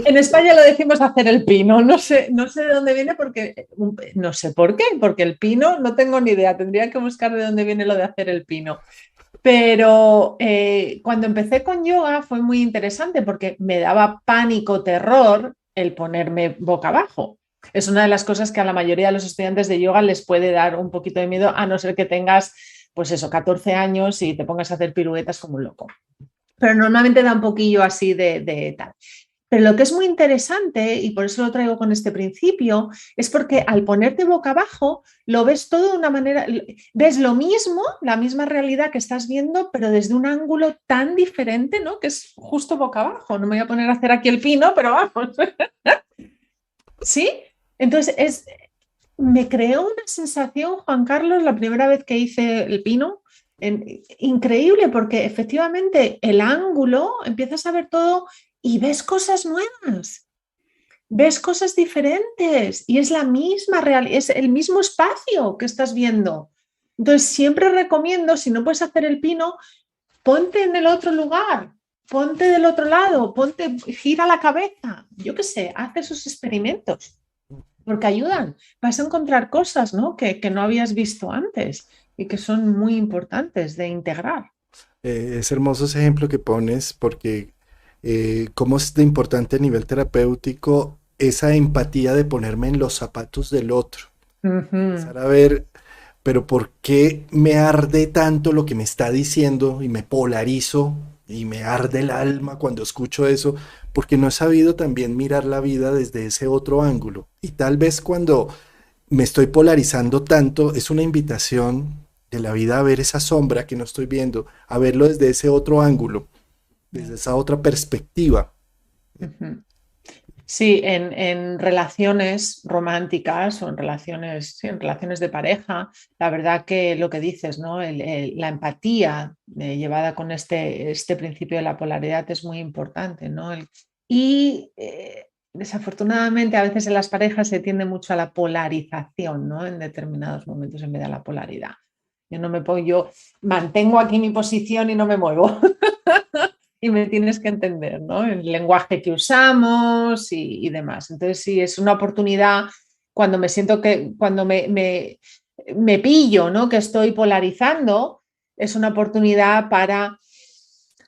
En España lo decimos hacer el pino, no sé, no sé de dónde viene porque, no sé por qué, porque el pino no tengo ni idea, tendría que buscar de dónde viene lo de hacer el pino. Pero cuando empecé con yoga fue muy interesante porque me daba pánico, terror el ponerme boca abajo. Es una de las cosas que a la mayoría de los estudiantes de yoga les puede dar un poquito de miedo, a no ser que tengas pues eso, 14 años y te pongas a hacer piruetas como un loco. Pero normalmente da un poquillo así de tal. Pero lo que es muy interesante, y por eso lo traigo con este principio, es porque al ponerte boca abajo, lo ves todo de una manera, ves lo mismo, la misma realidad que estás viendo, pero desde un ángulo tan diferente, ¿no? Que es justo boca abajo. No me voy a poner a hacer aquí el pino, pero vamos. ¿Sí? Entonces, me creó una sensación, Juan Carlos, la primera vez que hice el pino, increíble, porque efectivamente el ángulo, empiezas a ver todo y ves cosas nuevas, ves cosas diferentes y es la misma realidad, es el mismo espacio que estás viendo. Entonces, siempre recomiendo, si no puedes hacer el pino, ponte en el otro lugar, ponte del otro lado, ponte, gira la cabeza, yo qué sé, haz esos experimentos porque ayudan. Vas a encontrar cosas, ¿no? que no habías visto antes y que son muy importantes de integrar. Es hermoso ese ejemplo que pones porque cómo es de importante a nivel terapéutico esa empatía de ponerme en los zapatos del otro. Ujú. Empezar a ver, pero ¿por qué me arde tanto lo que me está diciendo y me polarizo y me arde el alma cuando escucho eso? Porque no he sabido también mirar la vida desde ese otro ángulo. Y tal vez cuando me estoy polarizando tanto, es una invitación de la vida a ver esa sombra que no estoy viendo, a verlo desde ese otro ángulo, desde esa otra perspectiva. Ujú. Sí, en relaciones románticas o en relaciones, sí, en relaciones de pareja, la verdad que lo que dices, ¿no? La empatía llevada con este principio de la polaridad es muy importante, ¿no? Y desafortunadamente a veces en las parejas se tiende mucho a la polarización, ¿no? En determinados momentos en vez de a la polaridad. Yo no me puedo, yo mantengo aquí mi posición y no me muevo. Y me tienes que entender, ¿no? El lenguaje que usamos y demás. Entonces, sí, es una oportunidad cuando me siento que, cuando me pillo, ¿no? Que estoy polarizando, es una oportunidad para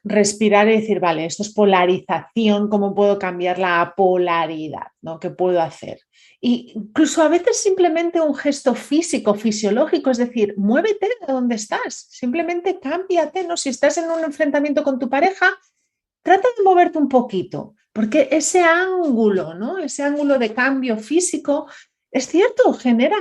respirar y decir, vale, esto es polarización, ¿cómo puedo cambiarla a polaridad? ¿No? ¿Qué puedo hacer? Y incluso a veces simplemente un gesto físico, fisiológico, es decir, muévete de donde estás, simplemente cámbiate, ¿no? Si estás en un enfrentamiento con tu pareja, trata de moverte un poquito, porque ese ángulo, ¿no? Ese ángulo de cambio físico, es cierto, genera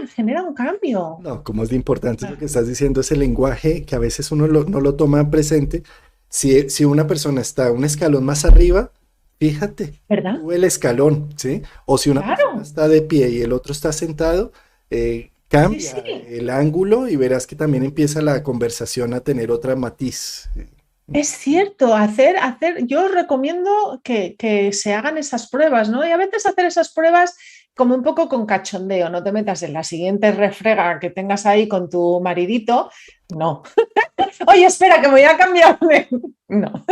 un cambio. No, como es de importante lo que estás diciendo, ese lenguaje que a veces uno no lo toma presente. Si una persona está un escalón más arriba, fíjate, ¿Verdad? sube el escalón, ¿sí? O si una persona Claro, está de pie y el otro está sentado, sí, cambia sí. el ángulo y verás que también empieza la conversación a tener otra matiz. Es cierto, yo recomiendo que se hagan esas pruebas, ¿no? Y a veces hacer esas pruebas como un poco con cachondeo, no te metas en la siguiente refrega que tengas ahí con tu maridito, no. Oye, espera, que me voy a cambiarme. No.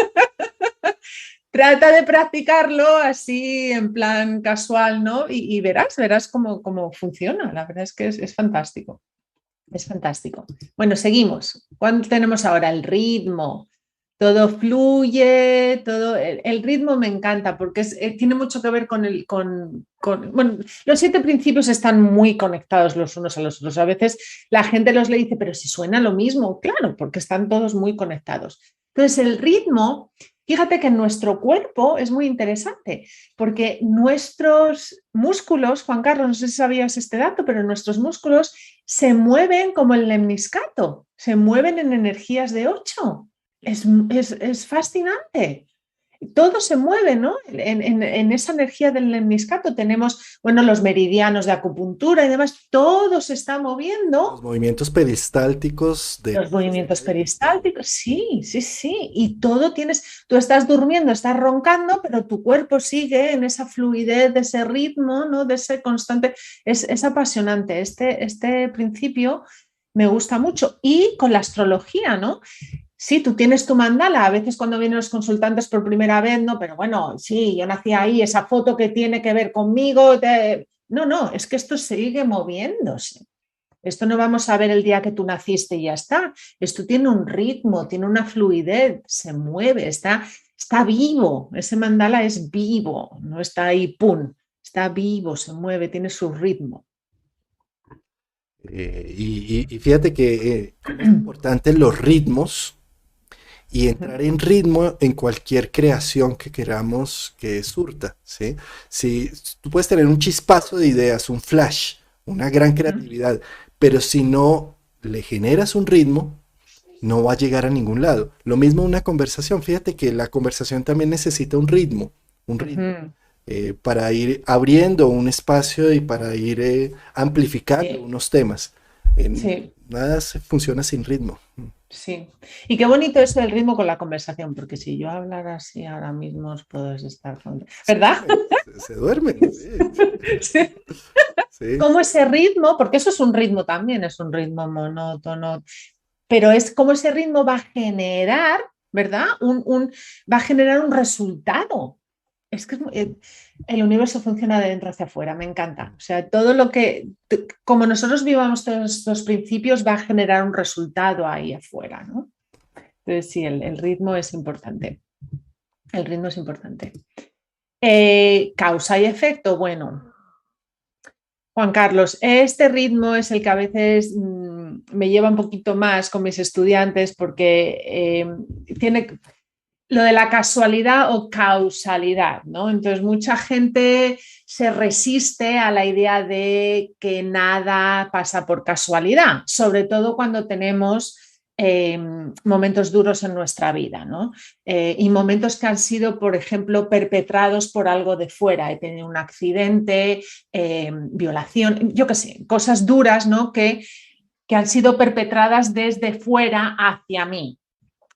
Trata de practicarlo así en plan casual, ¿no? Y verás cómo funciona. La verdad es que es fantástico. Es fantástico. Bueno, seguimos. ¿Cuánto tenemos ahora? El ritmo. Todo fluye, todo. El ritmo me encanta porque tiene mucho que ver bueno, los 7 principios están muy conectados los unos a los otros. A veces la gente le dice, pero si suena lo mismo, claro, porque están todos muy conectados. Entonces, el ritmo, fíjate que en nuestro cuerpo es muy interesante porque nuestros músculos, Juan Carlos, no sé si sabías este dato, pero nuestros músculos se mueven como el lemniscato, se mueven en energías de 8. Es fascinante. Todo se mueve, ¿no? En esa energía del lemniscato tenemos, bueno, los meridianos de acupuntura y demás, todo se está Los moviendo. movimientos peristálticos del Los movimientos cerebro. peristálticos, sí, sí, sí. Y todo tienes, tú estás durmiendo, estás roncando, pero tu cuerpo sigue en esa fluidez, de ese ritmo, ¿no? De ese constante. Es apasionante. Este principio me gusta mucho. Y con la astrología, ¿no? Sí, tú tienes tu mandala, a veces cuando vienen los consultantes por primera vez, no, pero bueno, sí, yo nací ahí, esa foto que tiene que ver conmigo. No, no, es que esto sigue moviéndose. Esto no vamos a ver el día que tú naciste y ya está. Esto tiene un ritmo, tiene una fluidez, se mueve, está vivo. Ese mandala es vivo, no está ahí, ¡pum! Está vivo, se mueve, tiene su ritmo. Y fíjate que cómo es importante los ritmos y entrar en ritmo en cualquier creación que queramos que surta, ¿sí? Si tú puedes tener un chispazo de ideas, un flash, una gran creatividad, pero si no le generas un ritmo, no va a llegar a ningún lado. Lo mismo una conversación, fíjate que la conversación también necesita un ritmo, Ujú. para ir abriendo un espacio y para ir amplificando Sí, unos temas. sí. Nada funciona sin ritmo. Sí, y qué bonito eso del ritmo con la conversación, porque si yo hablara así ahora mismo os puedo estar Se ¿verdad? duermen, se duermen, sí, Sí. sí. Como ese ritmo, porque eso es un ritmo también, es un ritmo monótono, pero es como ese ritmo va a generar, ¿verdad? Va a generar un resultado. Es que el universo funciona de dentro hacia afuera, me encanta. O sea, todo lo que, como nosotros vivamos todos estos principios, va a generar un resultado ahí afuera, ¿no? Entonces, sí, el ritmo es importante. El ritmo es importante. Causa y efecto, bueno, Juan Carlos, este ritmo es el que a veces me lleva un poquito más con mis estudiantes porque tiene lo de la casualidad o causalidad, ¿no? Entonces, mucha gente se resiste a la idea de que nada pasa por casualidad, sobre todo cuando tenemos momentos duros en nuestra vida, ¿no? Y momentos que han sido, por ejemplo, perpetrados por algo de fuera. He tenido un accidente, violación, yo qué sé, cosas duras, ¿no? Que han sido perpetradas desde fuera hacia mí.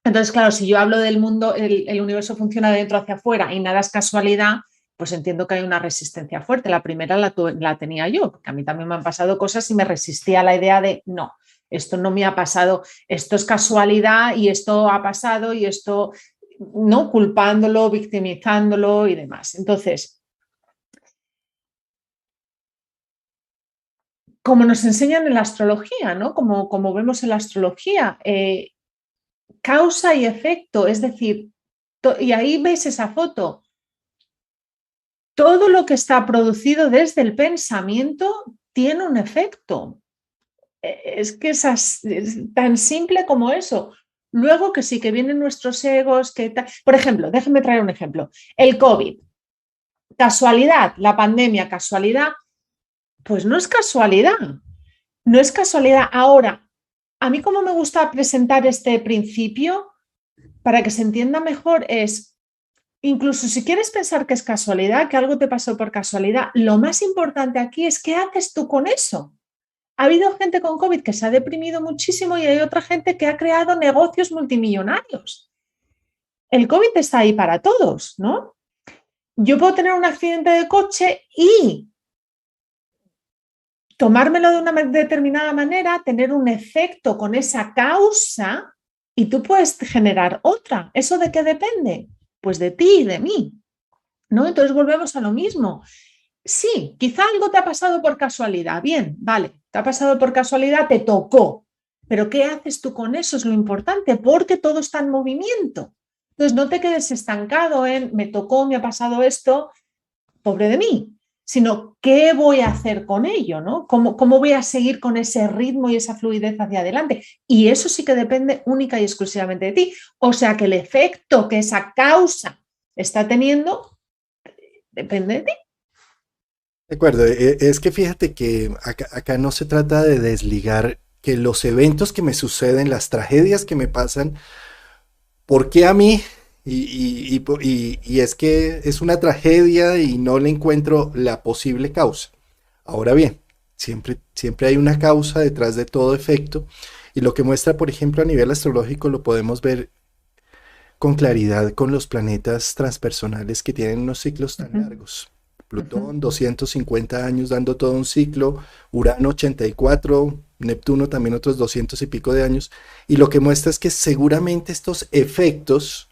Entonces, claro, si yo hablo del mundo, el universo funciona de dentro hacia afuera y nada es casualidad, pues entiendo que hay una resistencia fuerte. La primera la tenía yo, porque a mí también me han pasado cosas y me resistía a la idea de no, esto no me ha pasado, esto es casualidad y esto ha pasado y esto, no culpándolo, victimizándolo y demás. Entonces, como nos enseñan en la astrología, ¿no? Como vemos en la astrología, causa y efecto, es decir, y ahí ves esa foto, todo lo que está producido desde el pensamiento tiene un efecto. Es que es tan simple como eso. Luego que sí, que vienen nuestros egos, por ejemplo, déjenme traer un ejemplo. El COVID, casualidad, la pandemia, casualidad, pues no es casualidad. No es casualidad. Ahora, a mí como me gusta presentar este principio, para que se entienda mejor, es incluso si quieres pensar que es casualidad, que algo te pasó por casualidad, lo más importante aquí es qué haces tú con eso. Ha habido gente con COVID que se ha deprimido muchísimo y hay otra gente que ha creado negocios multimillonarios. El COVID está ahí para todos, ¿no? Yo puedo tener un accidente de coche y tomármelo de una determinada manera, tener un efecto con esa causa y tú puedes generar otra. ¿Eso de qué depende? Pues de ti y de mí, ¿no? Entonces volvemos a lo mismo. Sí, quizá algo te ha pasado por casualidad. Bien, vale, te ha pasado por casualidad, te tocó. Pero ¿qué haces tú con eso? Es lo importante, porque todo está en movimiento. Entonces no te quedes estancado en me tocó, me ha pasado esto, pobre de mí, sino qué voy a hacer con ello, ¿no? ¿Cómo voy a seguir con ese ritmo y esa fluidez hacia adelante? Y eso sí que depende única y exclusivamente de ti. O sea que el efecto que esa causa está teniendo depende de ti. De acuerdo, es que fíjate que acá no se trata de desligar que los eventos que me suceden, las tragedias que me pasan, ¿por qué a mí? Y es que es una tragedia y no le encuentro la posible causa. Ahora bien, siempre hay una causa detrás de todo efecto y lo que muestra, por ejemplo, a nivel astrológico lo podemos ver con claridad con los planetas transpersonales que tienen unos ciclos Uh tan -huh, largos. uh -huh. Plutón, 250 años dando todo un ciclo, Urano 84, Neptuno también otros 200 y pico de años, y lo que muestra es que seguramente estos efectos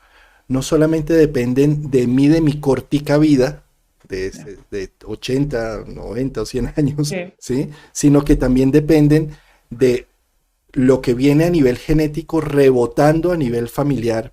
no solamente dependen de mí, de mi cortica vida, de 80, 90 o 100 años, Sí. ¿sí? Sino que también dependen de lo que viene a nivel genético rebotando a nivel familiar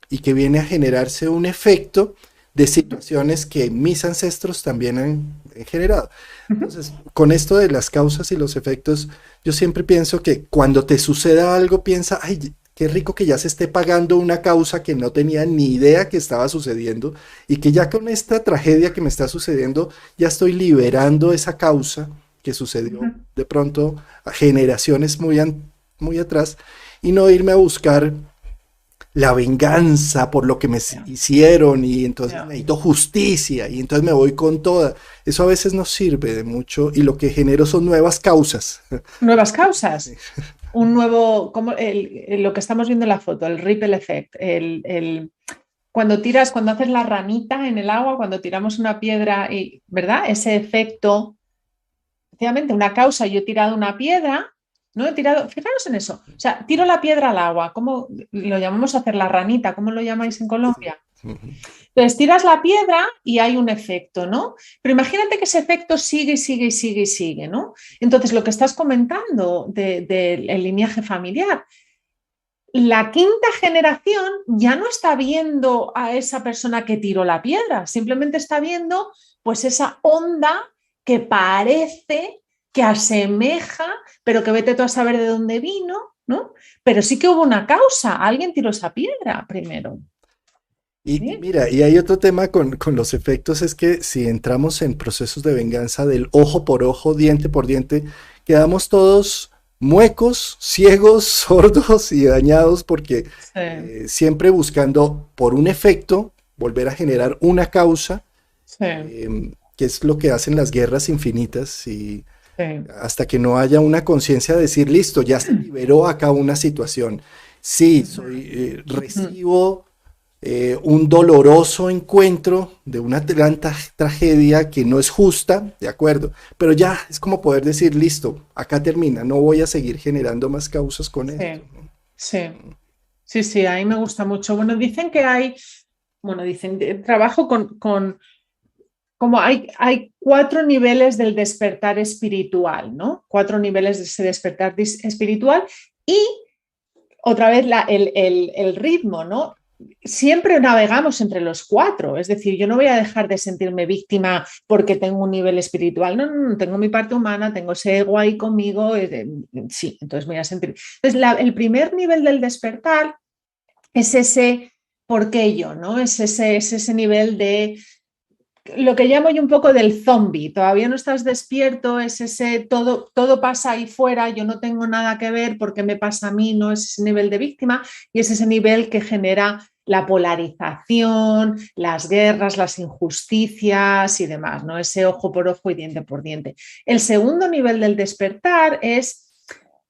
y que viene a generarse un efecto de situaciones que mis ancestros también han generado. Entonces, con esto de las causas y los efectos, yo siempre pienso que cuando te suceda algo, piensa, ay, qué rico que ya se esté pagando una causa que no tenía ni idea que estaba sucediendo y que ya con esta tragedia que me está sucediendo, ya estoy liberando esa causa que sucedió de pronto a generaciones muy atrás y no irme a buscar la venganza por lo que me Ya, hicieron y entonces ya. necesito justicia y entonces me voy con toda. Eso a veces no sirve de mucho y lo que genero son nuevas causas. Nuevas causas. Un nuevo, como lo que estamos viendo en la foto, el ripple effect, cuando tiras, cuando haces la ranita en el agua, cuando tiramos una piedra, y, ¿verdad? Ese efecto, efectivamente, una causa, yo he tirado una piedra, no he tirado, fijaros en eso, o sea, tiro la piedra al agua, ¿cómo lo llamamos hacer la ranita? ¿Cómo lo llamáis en Sí. Colombia? Entonces tiras la piedra y hay un efecto, ¿no? Pero imagínate que ese efecto sigue y sigue y sigue y sigue, ¿no? Entonces lo que estás comentando del lineaje familiar, la quinta generación ya no está viendo a esa persona que tiró la piedra, simplemente está viendo pues esa onda que parece, que asemeja, pero que vete tú a saber de dónde vino, ¿no? Pero sí que hubo una causa, alguien tiró esa piedra primero, Y ¿sí? mira, y hay otro tema con los efectos, es que si entramos en procesos de venganza del ojo por ojo, diente por diente, quedamos todos muecos, ciegos, sordos y dañados porque Sí, siempre buscando por un efecto volver a generar una causa, sí, que es lo que hacen las guerras infinitas y sí. hasta que no haya una conciencia de decir, listo, ya se liberó acá una situación. Sí, recibo un doloroso encuentro de una gran tragedia que no es justa, de acuerdo, pero ya es como poder decir, listo, acá termina, no voy a seguir generando más causas con esto. Sí, sí, sí, sí, a mí me gusta mucho. Bueno, dicen que hay, bueno, dicen, trabajo como hay cuatro niveles del despertar espiritual, ¿no? Cuatro niveles de ese despertar espiritual y otra vez el ritmo, ¿no? Siempre navegamos entre los cuatro, es decir, yo no voy a dejar de sentirme víctima porque tengo un nivel espiritual, no, no, no tengo mi parte humana, tengo ese ego ahí conmigo, sí, entonces me voy a sentir. Entonces, el primer nivel del despertar es ese por qué yo, ¿no? Es ese nivel de lo que llamo yo un poco del zombie, todavía no estás despierto, es ese todo pasa ahí fuera, yo no tengo nada que ver porque me pasa a mí, no es ese nivel de víctima y es ese nivel que genera la polarización, las guerras, las injusticias y demás, ¿no? Ese ojo por ojo y diente por diente. El segundo nivel del despertar es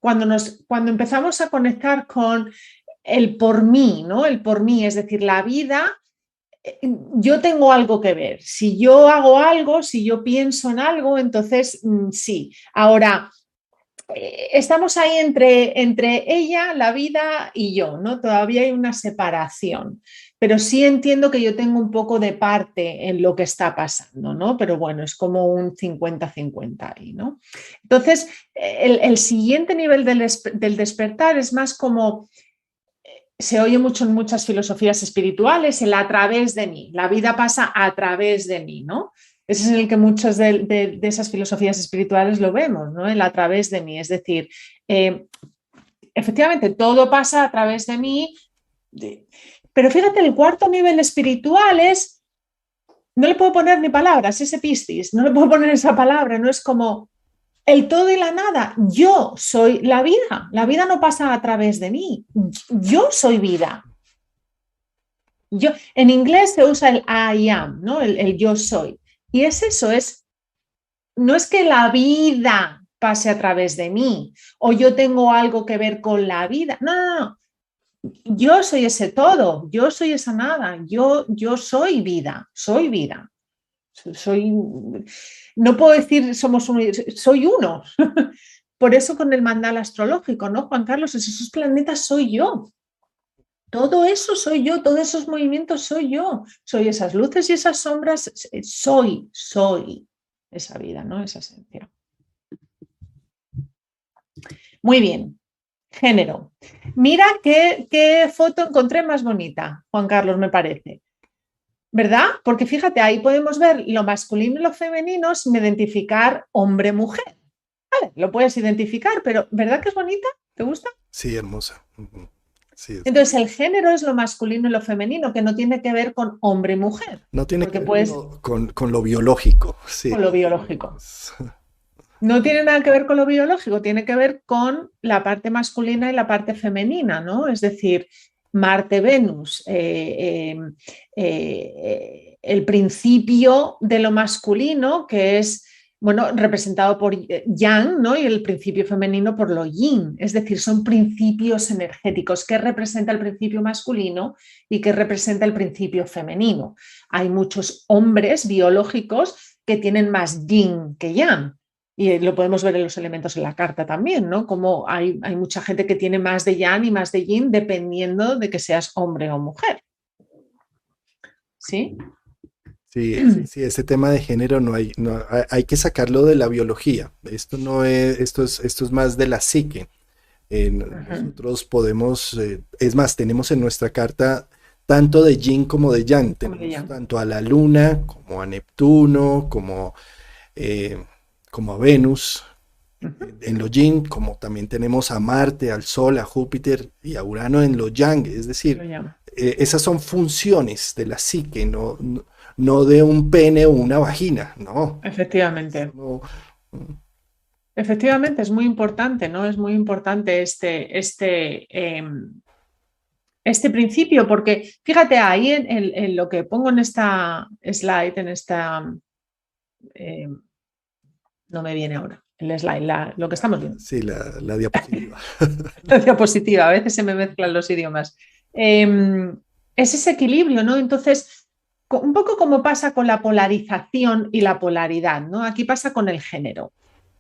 cuando empezamos a conectar con el por mí, ¿no? El por mí, es decir, la vida yo tengo algo que ver. Si yo hago algo, si yo pienso en algo, entonces sí. Ahora, estamos ahí entre ella, la vida y yo, ¿no? Todavía hay una separación, pero sí entiendo que yo tengo un poco de parte en lo que está pasando, ¿no? Pero bueno, es como un 50-50 ahí, ¿no? Entonces, el siguiente nivel del despertar es más como se oye mucho en muchas filosofías espirituales, el a través de mí, la vida pasa a través de mí, ¿no? Ese es en el que muchas de esas filosofías espirituales lo vemos, ¿no? El a través de mí, es decir, eh, efectivamente todo pasa a través de mí, pero fíjate, el cuarto nivel espiritual es, no le puedo poner ni palabras, ese piscis, no le puedo poner esa palabra, no es como el todo y la nada. Yo soy la vida no pasa a través de mí, yo soy vida. Yo, en inglés se usa el I am, ¿no? El yo soy. Y es eso, no es que la vida pase a través de mí o yo tengo algo que ver con la vida. No, no, no. Yo soy ese todo, yo soy esa nada, yo soy vida, soy vida. Soy, no puedo decir somos uno, soy uno. Por eso con el mandala astrológico, ¿no, Juan Carlos? Esos planetas soy yo. Todo eso soy yo, todos esos movimientos soy yo. Soy esas luces y esas sombras, soy esa vida, ¿no? Esa esencia. Muy bien. Género. Mira qué foto encontré más bonita, Juan Carlos, me parece. ¿verdad? Porque fíjate, ahí podemos ver lo masculino y lo femenino sin identificar hombre-mujer. Vale, lo puedes identificar, pero ¿verdad que es bonita? ¿Te gusta? Sí, hermosa. Sí, Entonces, el género es lo masculino y lo femenino, que no tiene que ver con hombre y mujer, no tiene que porque ver pues con lo biológico, sí. con lo biológico. No tiene nada que ver con lo biológico, tiene que ver con la parte masculina y la parte femenina, ¿no? Es decir, Marte-Venus, el principio de lo masculino, que es, bueno, representado por Yang, ¿no? Y el principio femenino por lo Yin. Es decir, son principios energéticos. ¿Qué representa el principio masculino y qué representa el principio femenino? Hay muchos hombres biológicos que tienen más Yin que Yang. Y lo podemos ver en los elementos en la carta también, ¿no? Como hay mucha gente que tiene más de yang y más de yin dependiendo de que seas hombre o mujer. ¿Sí? Sí, sí, ese tema de género hay que sacarlo de la biología. Esto no es, esto es más de la psique. Nosotros podemos, es más, tenemos en nuestra carta tanto de yin como de yang. Como de Tenemos yang. tanto a la luna como a Neptuno, eh, como a Venus en lo yin, como también tenemos a Marte, al Sol, a Júpiter y a Urano en lo yang. Es decir, Lo llamo. esas son funciones de la psique, no de un pene o una vagina, no. Efectivamente. No. Efectivamente, es muy importante, ¿no? Es muy importante este principio, porque fíjate ahí en lo que pongo en esta slide, en esta, eh, no me viene ahora, el slide, lo que estamos viendo. Sí, la diapositiva. La diapositiva, a veces se me mezclan los idiomas. Es ese equilibrio, ¿no? Entonces, un poco como pasa con la polarización y la polaridad, ¿no? Aquí pasa con el género.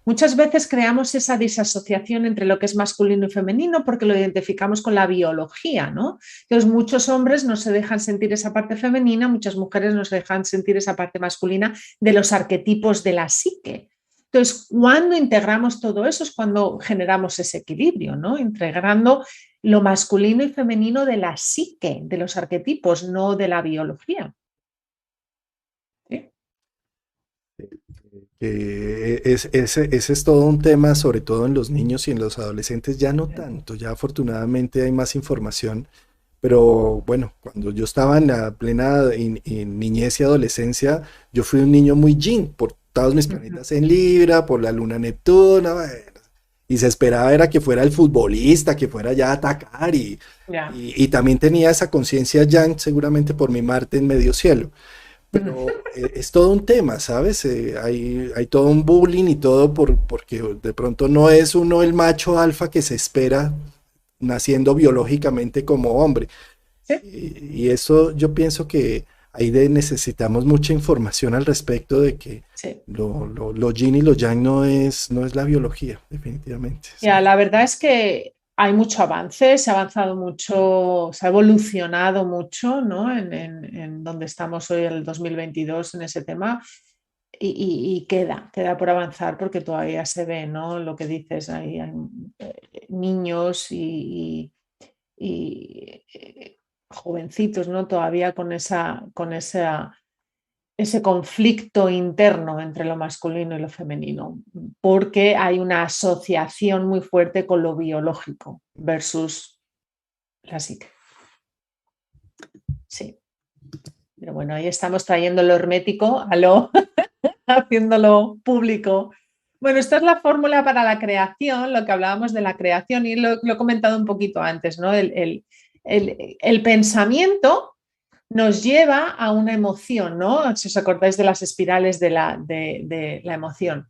Muchas veces creamos esa disasociación entre lo que es masculino y femenino porque lo identificamos con la biología, ¿no? Entonces, muchos hombres no se dejan sentir esa parte femenina, muchas mujeres no se dejan sentir esa parte masculina de los arquetipos de la psique. Entonces, cuando integramos todo eso es cuando generamos ese equilibrio, ¿no? Integrando lo masculino y femenino de la psique, de los arquetipos, no de la biología. ¿Sí? Ese es todo un tema, sobre todo en los niños y en los adolescentes, ya no tanto, ya afortunadamente hay más información, pero bueno, cuando yo estaba en la plena en niñez y adolescencia, yo fui un niño muy yin, por todos mis planetas en Libra, por la luna Neptuno, bueno, y se esperaba era que fuera el futbolista, que fuera ya a atacar, Ya. y también tenía esa conciencia yang, seguramente por mi Marte en medio cielo. Pero es todo un tema, ¿sabes? Hay todo un bullying y todo porque de pronto no es uno el macho alfa que se espera naciendo biológicamente como hombre. ¿Sí? Y eso yo pienso que necesitamos mucha información al respecto de que Sí. lo yin y lo yang no es la biología, definitivamente. Sí. Ya, la verdad es que hay mucho avance, se ha avanzado mucho, se ha evolucionado mucho, ¿no? En donde estamos hoy, en el 2022, en ese tema. Y queda por avanzar porque todavía se ve, ¿no? Lo que dices, hay niños y jovencitos, ¿no? Todavía ese conflicto interno entre lo masculino y lo femenino, porque hay una asociación muy fuerte con lo biológico versus la psique. Sí. Pero bueno, ahí estamos trayendo lo hermético a lo haciéndolo público. Bueno, esta es la fórmula para la creación, lo que hablábamos de la creación, y lo he comentado un poquito antes, ¿no? El pensamiento nos lleva a una emoción, ¿no? Si os acordáis de las espirales de la emoción.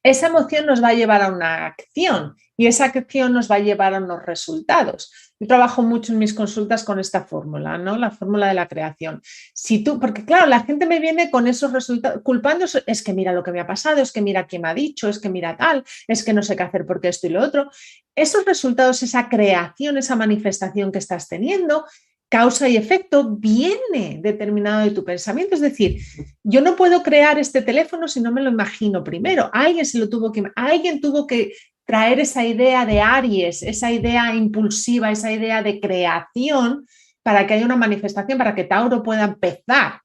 Esa emoción nos va a llevar a una acción y esa acción nos va a llevar a unos resultados. Yo trabajo mucho en mis consultas con esta fórmula, ¿no? La fórmula de la creación. Si tú, porque claro, la gente me viene con esos resultados, culpando, es que mira lo que me ha pasado, es que mira quién me ha dicho, es que mira tal, es que no sé qué hacer porque esto y lo otro. Esos resultados, esa creación, esa manifestación que estás teniendo, causa y efecto, viene determinado de tu pensamiento. Es decir, yo no puedo crear este teléfono si no me lo imagino primero. Alguien tuvo que traer esa idea de Aries, esa idea impulsiva, esa idea de creación para que haya una manifestación, para que Tauro pueda empezar,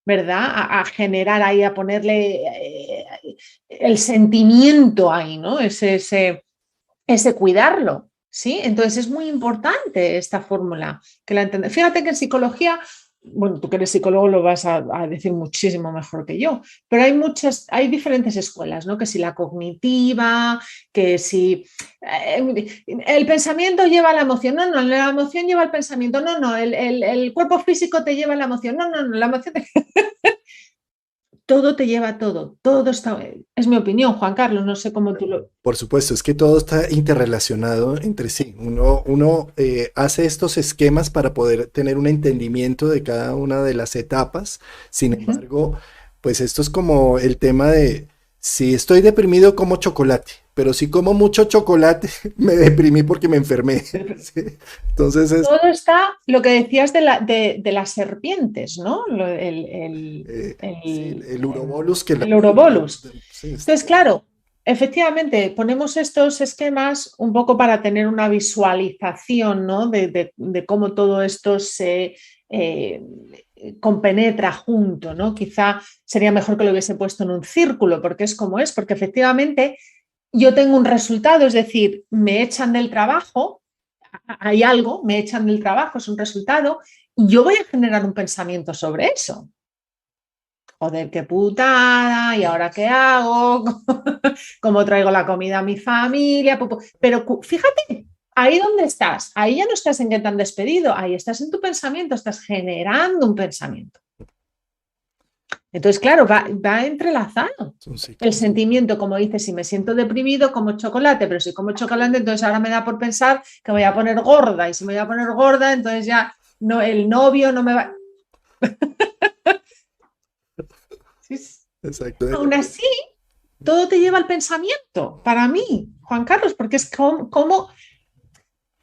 ¿verdad? A generar ahí, a ponerle el sentimiento ahí, ¿no? Ese cuidarlo, ¿sí? Entonces es muy importante esta fórmula, que la entiendas. Fíjate que en psicología, bueno, tú que eres psicólogo lo vas a decir muchísimo mejor que yo, pero hay diferentes escuelas, ¿no? Que si la cognitiva, que si el pensamiento lleva a la emoción, no, la emoción lleva al pensamiento, no, el cuerpo físico te lleva a la emoción, no, la emoción te... Todo te lleva a todo está, es mi opinión, Juan Carlos, no sé cómo tú lo... Por supuesto, es que todo está interrelacionado entre sí. Uno hace estos esquemas para poder tener un entendimiento de cada una de las etapas. Sin embargo, pues esto es como el tema de si estoy deprimido, como chocolate, pero si como mucho chocolate, me deprimí porque me enfermé. ¿Sí? Entonces es Todo está, lo que decías de las serpientes, ¿no? sí, el urobolus que El Ouroboros. sí, Entonces, claro, efectivamente, ponemos estos esquemas un poco para tener una visualización, ¿no? de cómo todo esto se compenetra junto, ¿no? Quizá sería mejor que lo hubiese puesto en un círculo, porque es como es, porque efectivamente yo tengo un resultado, es decir, me echan del trabajo, hay algo, me echan del trabajo, es un resultado, y yo voy a generar un pensamiento sobre eso. Joder, qué putada, ¿y ahora qué hago? ¿Cómo traigo la comida a mi familia? Pero fíjate, ahí donde estás, ahí ya no estás en que te han despedido, ahí estás en tu pensamiento, estás generando un pensamiento. Entonces, claro, va entrelazado. El sentimiento, como dices, si me siento deprimido, como chocolate, pero si como chocolate, entonces ahora me da por pensar que me voy a poner gorda, y si me voy a poner gorda, entonces ya no, el novio no me va... exacto. Aún así, todo te lleva al pensamiento, para mí, Juan Carlos, porque es como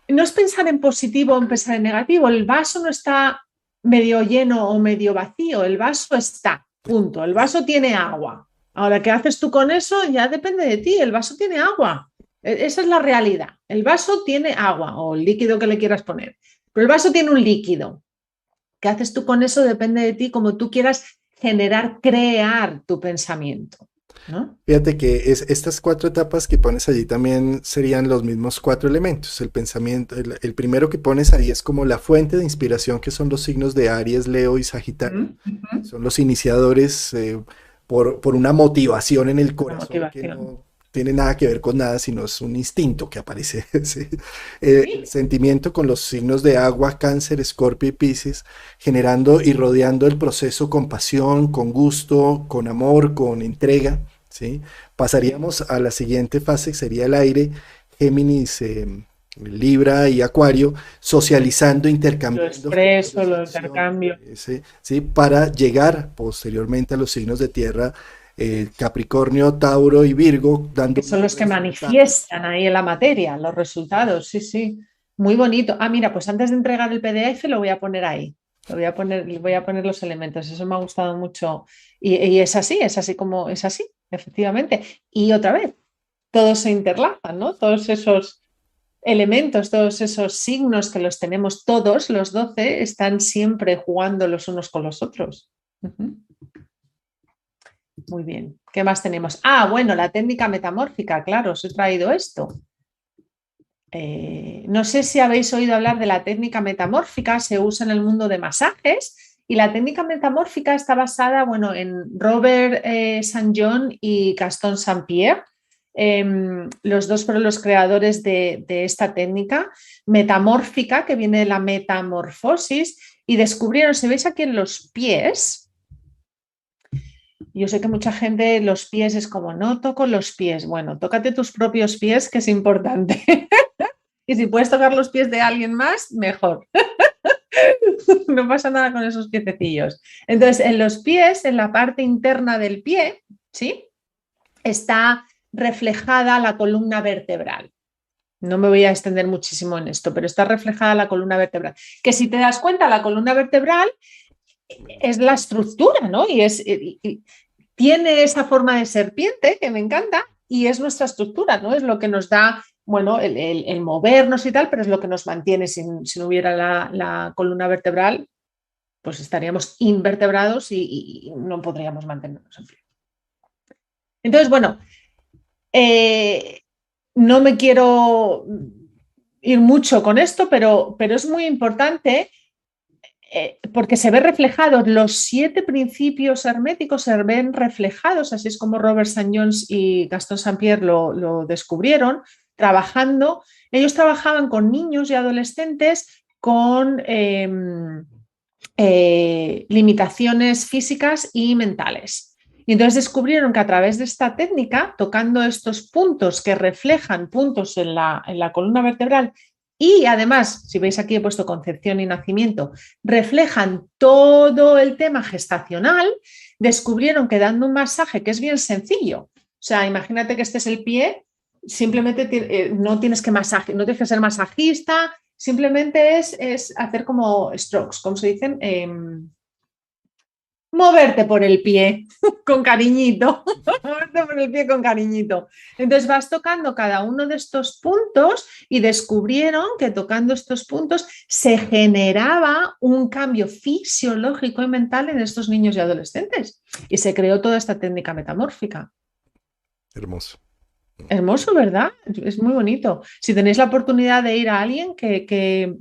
no es pensar en positivo o en pensar en negativo, el vaso no está medio lleno o medio vacío, el vaso está, punto, el vaso tiene agua. Ahora, ¿qué haces tú con eso? Ya depende de ti, el vaso tiene agua. Esa es la realidad. El vaso tiene agua o el líquido que le quieras poner, pero el vaso tiene un líquido. ¿Qué haces tú con eso? Depende de ti, como tú quieras generar, crear tu pensamiento, ¿no? Fíjate que estas cuatro etapas que pones allí también serían los mismos cuatro elementos. El pensamiento, el primero que pones ahí es como la fuente de inspiración, que son los signos de Aries, Leo y Sagitario. Son los iniciadores por una motivación en el corazón que no tiene nada que ver con nada, sino es un instinto que aparece. ¿Sí? El sentimiento con los signos de agua, Cáncer, Escorpio y Piscis, generando y rodeando el proceso con pasión, con gusto, con amor, con entrega. ¿Sí? Pasaríamos a la siguiente fase, que sería el aire, Géminis, Libra y Acuario, socializando, Lo intercambiando, expreso, lo intercambio. ¿sí? Para llegar posteriormente a los signos de tierra, Capricornio, Tauro y Virgo, dando... Que son los que manifiestan ahí en la materia, los resultados, sí, sí. Muy bonito. Ah, mira, pues antes de entregar el PDF lo voy a poner ahí. Voy a poner los elementos. Eso me ha gustado mucho. Y es así como es así, efectivamente. Y otra vez, todos se interlazan, ¿no? Todos esos elementos, todos esos signos que los tenemos todos, los 12, están siempre jugando los unos con los otros. Muy bien. ¿Qué más tenemos? Ah, bueno, la técnica metamórfica, claro, os he traído esto. No sé si habéis oído hablar de la técnica metamórfica, se usa en el mundo de masajes y la técnica metamórfica está basada, bueno, en Robert St. John y Gaston Saint-Pierre. Los dos fueron los creadores de esta técnica metamórfica que viene de la metamorfosis y descubrieron, si veis aquí en los pies, yo sé que mucha gente los pies es como, no toco los pies. Bueno, tócate tus propios pies, que es importante. Y si puedes tocar los pies de alguien más, mejor. No pasa nada con esos piececillos. Entonces, en los pies, en la parte interna del pie, ¿sí? Está reflejada la columna vertebral. No me voy a extender muchísimo en esto, pero está reflejada la columna vertebral. Que si te das cuenta, la columna vertebral es la estructura, ¿no? Y tiene esa forma de serpiente que me encanta y es nuestra estructura, ¿no? Es lo que nos da bueno, el movernos y tal, pero es lo que nos mantiene. Si no hubiera la columna vertebral, pues estaríamos invertebrados y no podríamos mantenernos en pie. Entonces, bueno, eh, no me quiero ir mucho con esto, pero es muy importante porque se ve reflejado, los 7 principios herméticos se ven reflejados, así es como Robert St. John's y Gaston Saint-Pierre lo descubrieron, trabajando. Ellos trabajaban con niños y adolescentes con limitaciones físicas y mentales. Y entonces descubrieron que a través de esta técnica, tocando estos puntos que reflejan puntos en la columna vertebral y además, si veis aquí he puesto concepción y nacimiento, reflejan todo el tema gestacional, descubrieron que dando un masaje, que es bien sencillo, o sea, imagínate que este es el pie, simplemente no tienes que no tienes que ser masajista, simplemente es hacer como strokes, como se dicen, moverte por el pie con cariñito, moverte por el pie con cariñito. Entonces vas tocando cada uno de estos puntos y descubrieron que tocando estos puntos se generaba un cambio fisiológico y mental en estos niños y adolescentes. Y se creó toda esta técnica metamórfica. Hermoso. Hermoso, ¿verdad? Es muy bonito. Si tenéis la oportunidad de ir a alguien que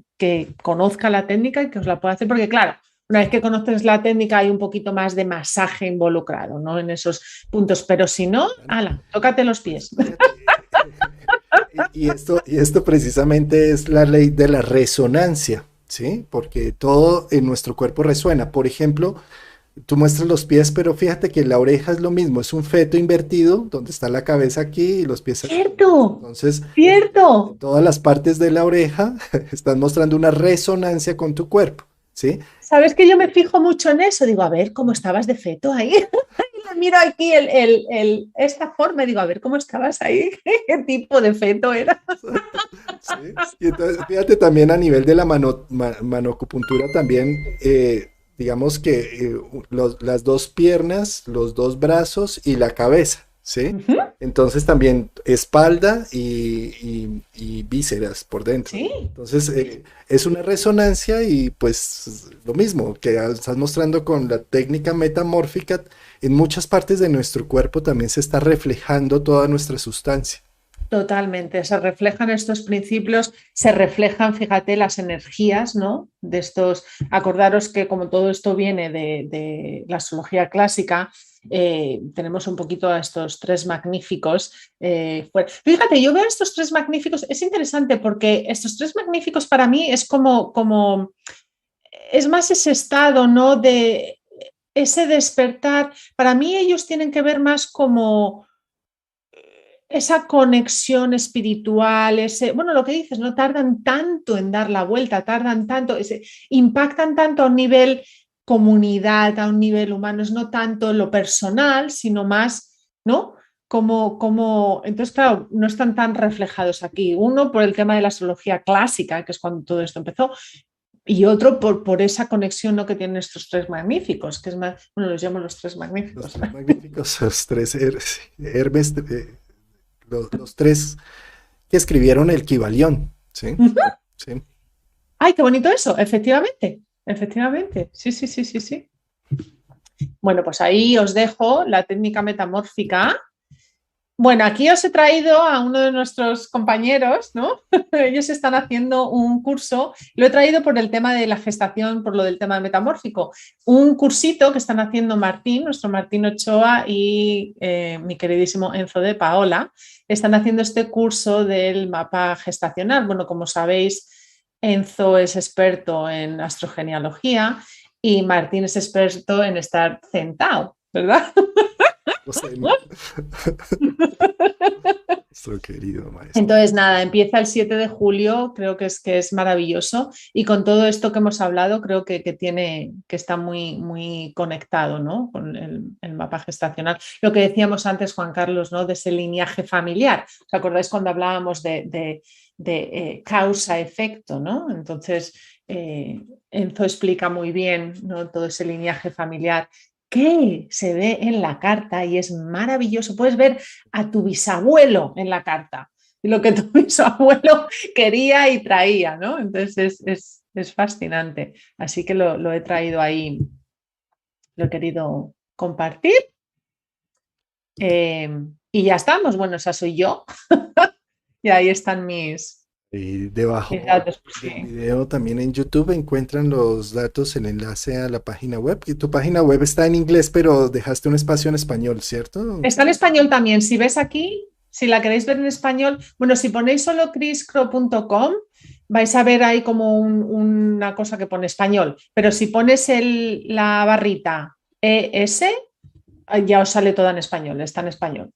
conozca la técnica y que os la pueda hacer, porque claro, una vez que conoces la técnica hay un poquito más de masaje involucrado, ¿no? En esos puntos, pero si no, ala, tócate los Pues pies. fíjate, y esto precisamente es la ley de la resonancia, ¿sí? Porque todo en nuestro cuerpo resuena. Por ejemplo, tú muestras los pies, pero fíjate que la oreja es lo mismo, es un feto invertido, donde está la cabeza aquí y los pies aquí. Cierto, Entonces, en cierto. todas las partes de la oreja están mostrando una resonancia con tu cuerpo, ¿sí? ¿Sabes que yo me fijo mucho en eso? Digo, a ver, ¿cómo estabas de feto ahí? Y le miro aquí esta forma y digo, a ver, ¿cómo estabas ahí? ¿Qué tipo de feto era? Sí. Y entonces, fíjate también a nivel de la manocupuntura también, digamos que las dos piernas, los dos brazos y la cabeza, ¿sí? Ujú. Entonces también espalda y vísceras por dentro. Sí, Entonces es una resonancia y pues lo mismo que estás mostrando con la técnica metamórfica, en muchas partes de nuestro cuerpo también se está reflejando toda nuestra sustancia. totalmente. Se reflejan estos principios, se reflejan, fíjate, las energías, ¿no? De estos, acordaros que como todo esto viene de la astrología clásica, tenemos un poquito a estos 3 magníficos. Fíjate, yo veo estos 3 magníficos, es interesante porque estos 3 magníficos para mí es como es más ese estado, ¿no? De ese despertar. Para mí ellos tienen que ver más como esa conexión espiritual, bueno, lo que dices, no tardan tanto en dar la vuelta, tardan tanto, impactan tanto a un nivel comunidad, a un nivel humano, es no tanto lo personal, sino más, ¿no? Entonces, claro, no están tan reflejados aquí. Uno por el tema de la astrología clásica, que es cuando todo esto empezó, y otro por esa conexión, ¿no? Que tienen estos 3 magníficos, que es más, bueno, los llamo los 3 Los magníficos. tres magníficos, los tres Hermes, los tres que escribieron el Kybalión, ¿sí? Sí. Ay, qué bonito eso, efectivamente, efectivamente. Sí, sí, sí, sí, sí. Bueno, pues ahí os dejo la técnica metamórfica. Bueno, aquí os he traído a uno de nuestros compañeros, ¿no? Ellos están haciendo un curso, lo he traído por el tema de la gestación, por lo del tema metamórfico, un cursito que están haciendo Martín, nuestro Martín Ochoa y mi queridísimo Enzo de Paola, están haciendo este curso del mapa gestacional. Bueno, como sabéis, Enzo es experto en astrogenealogía y Martín es experto en estar sentado, ¿verdad? No sé, nuestro querido maestro. Entonces, nada, empieza el 7 de julio, creo que es maravilloso y con todo esto que hemos hablado, creo que está muy, muy conectado, ¿no? Con el mapa gestacional. Lo que decíamos antes, Juan Carlos, ¿no? De ese lineaje familiar. ¿Os acordáis cuando hablábamos de causa-efecto, ¿no? Entonces, Enzo explica muy bien, ¿no? Todo ese lineaje familiar que se ve en la carta y es maravilloso. Puedes ver a tu bisabuelo en la carta. lo que tu bisabuelo quería y traía, ¿no? Entonces es fascinante. Así que lo he traído ahí, lo he querido compartir. Y ya estamos, bueno, esa soy yo. Y ahí están Y debajo mis datos. del Sí. video también en YouTube encuentran los datos, el enlace a la página web. Y tu página web está en inglés, pero dejaste un espacio en español, ¿cierto? Está en español también. Si ves aquí, si la queréis ver en español, bueno, si ponéis solo chriscro.com, vais a ver ahí como una cosa que pone español. Pero si pones la barrita ES, ya os sale toda en español, está en español.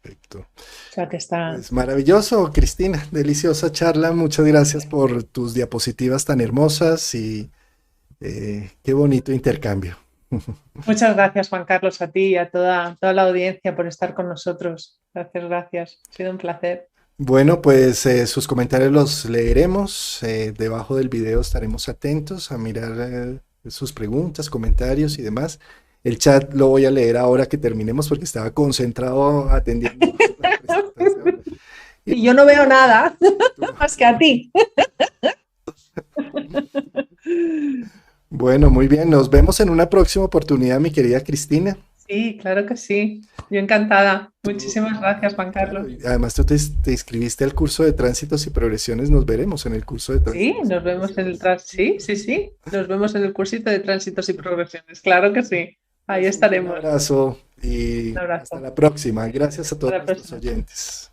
Perfecto. O sea que está. Es maravilloso, Cristina. Deliciosa charla. Muchas gracias por tus diapositivas tan hermosas y qué bonito intercambio. Muchas gracias, Juan Carlos, a ti y a toda la audiencia por estar con nosotros. Gracias, gracias. Ha sido un placer. Bueno, pues sus comentarios los leeremos. Debajo del video estaremos atentos a mirar sus preguntas, comentarios y demás. El chat lo voy a leer ahora que terminemos porque estaba concentrado atendiendo la presentación. Y Y yo no veo nada tú- más que a ti. Bueno, muy bien. Nos vemos en una próxima oportunidad, mi querida Cristina. Sí, claro que sí. Yo encantada. Tú- Muchísimas gracias, Juan claro, Carlos. y además tú te inscribiste al curso de tránsitos y progresiones. Nos veremos en el curso de Sí, tránsitos y nos vemos en el progresiones. sí, sí, sí. Nos vemos en el cursito de tránsitos y progresiones. Claro que sí. Ahí Pues un estaremos. abrazo y Un hasta abrazo. la próxima. Gracias a Hasta todos la nuestros próxima. oyentes.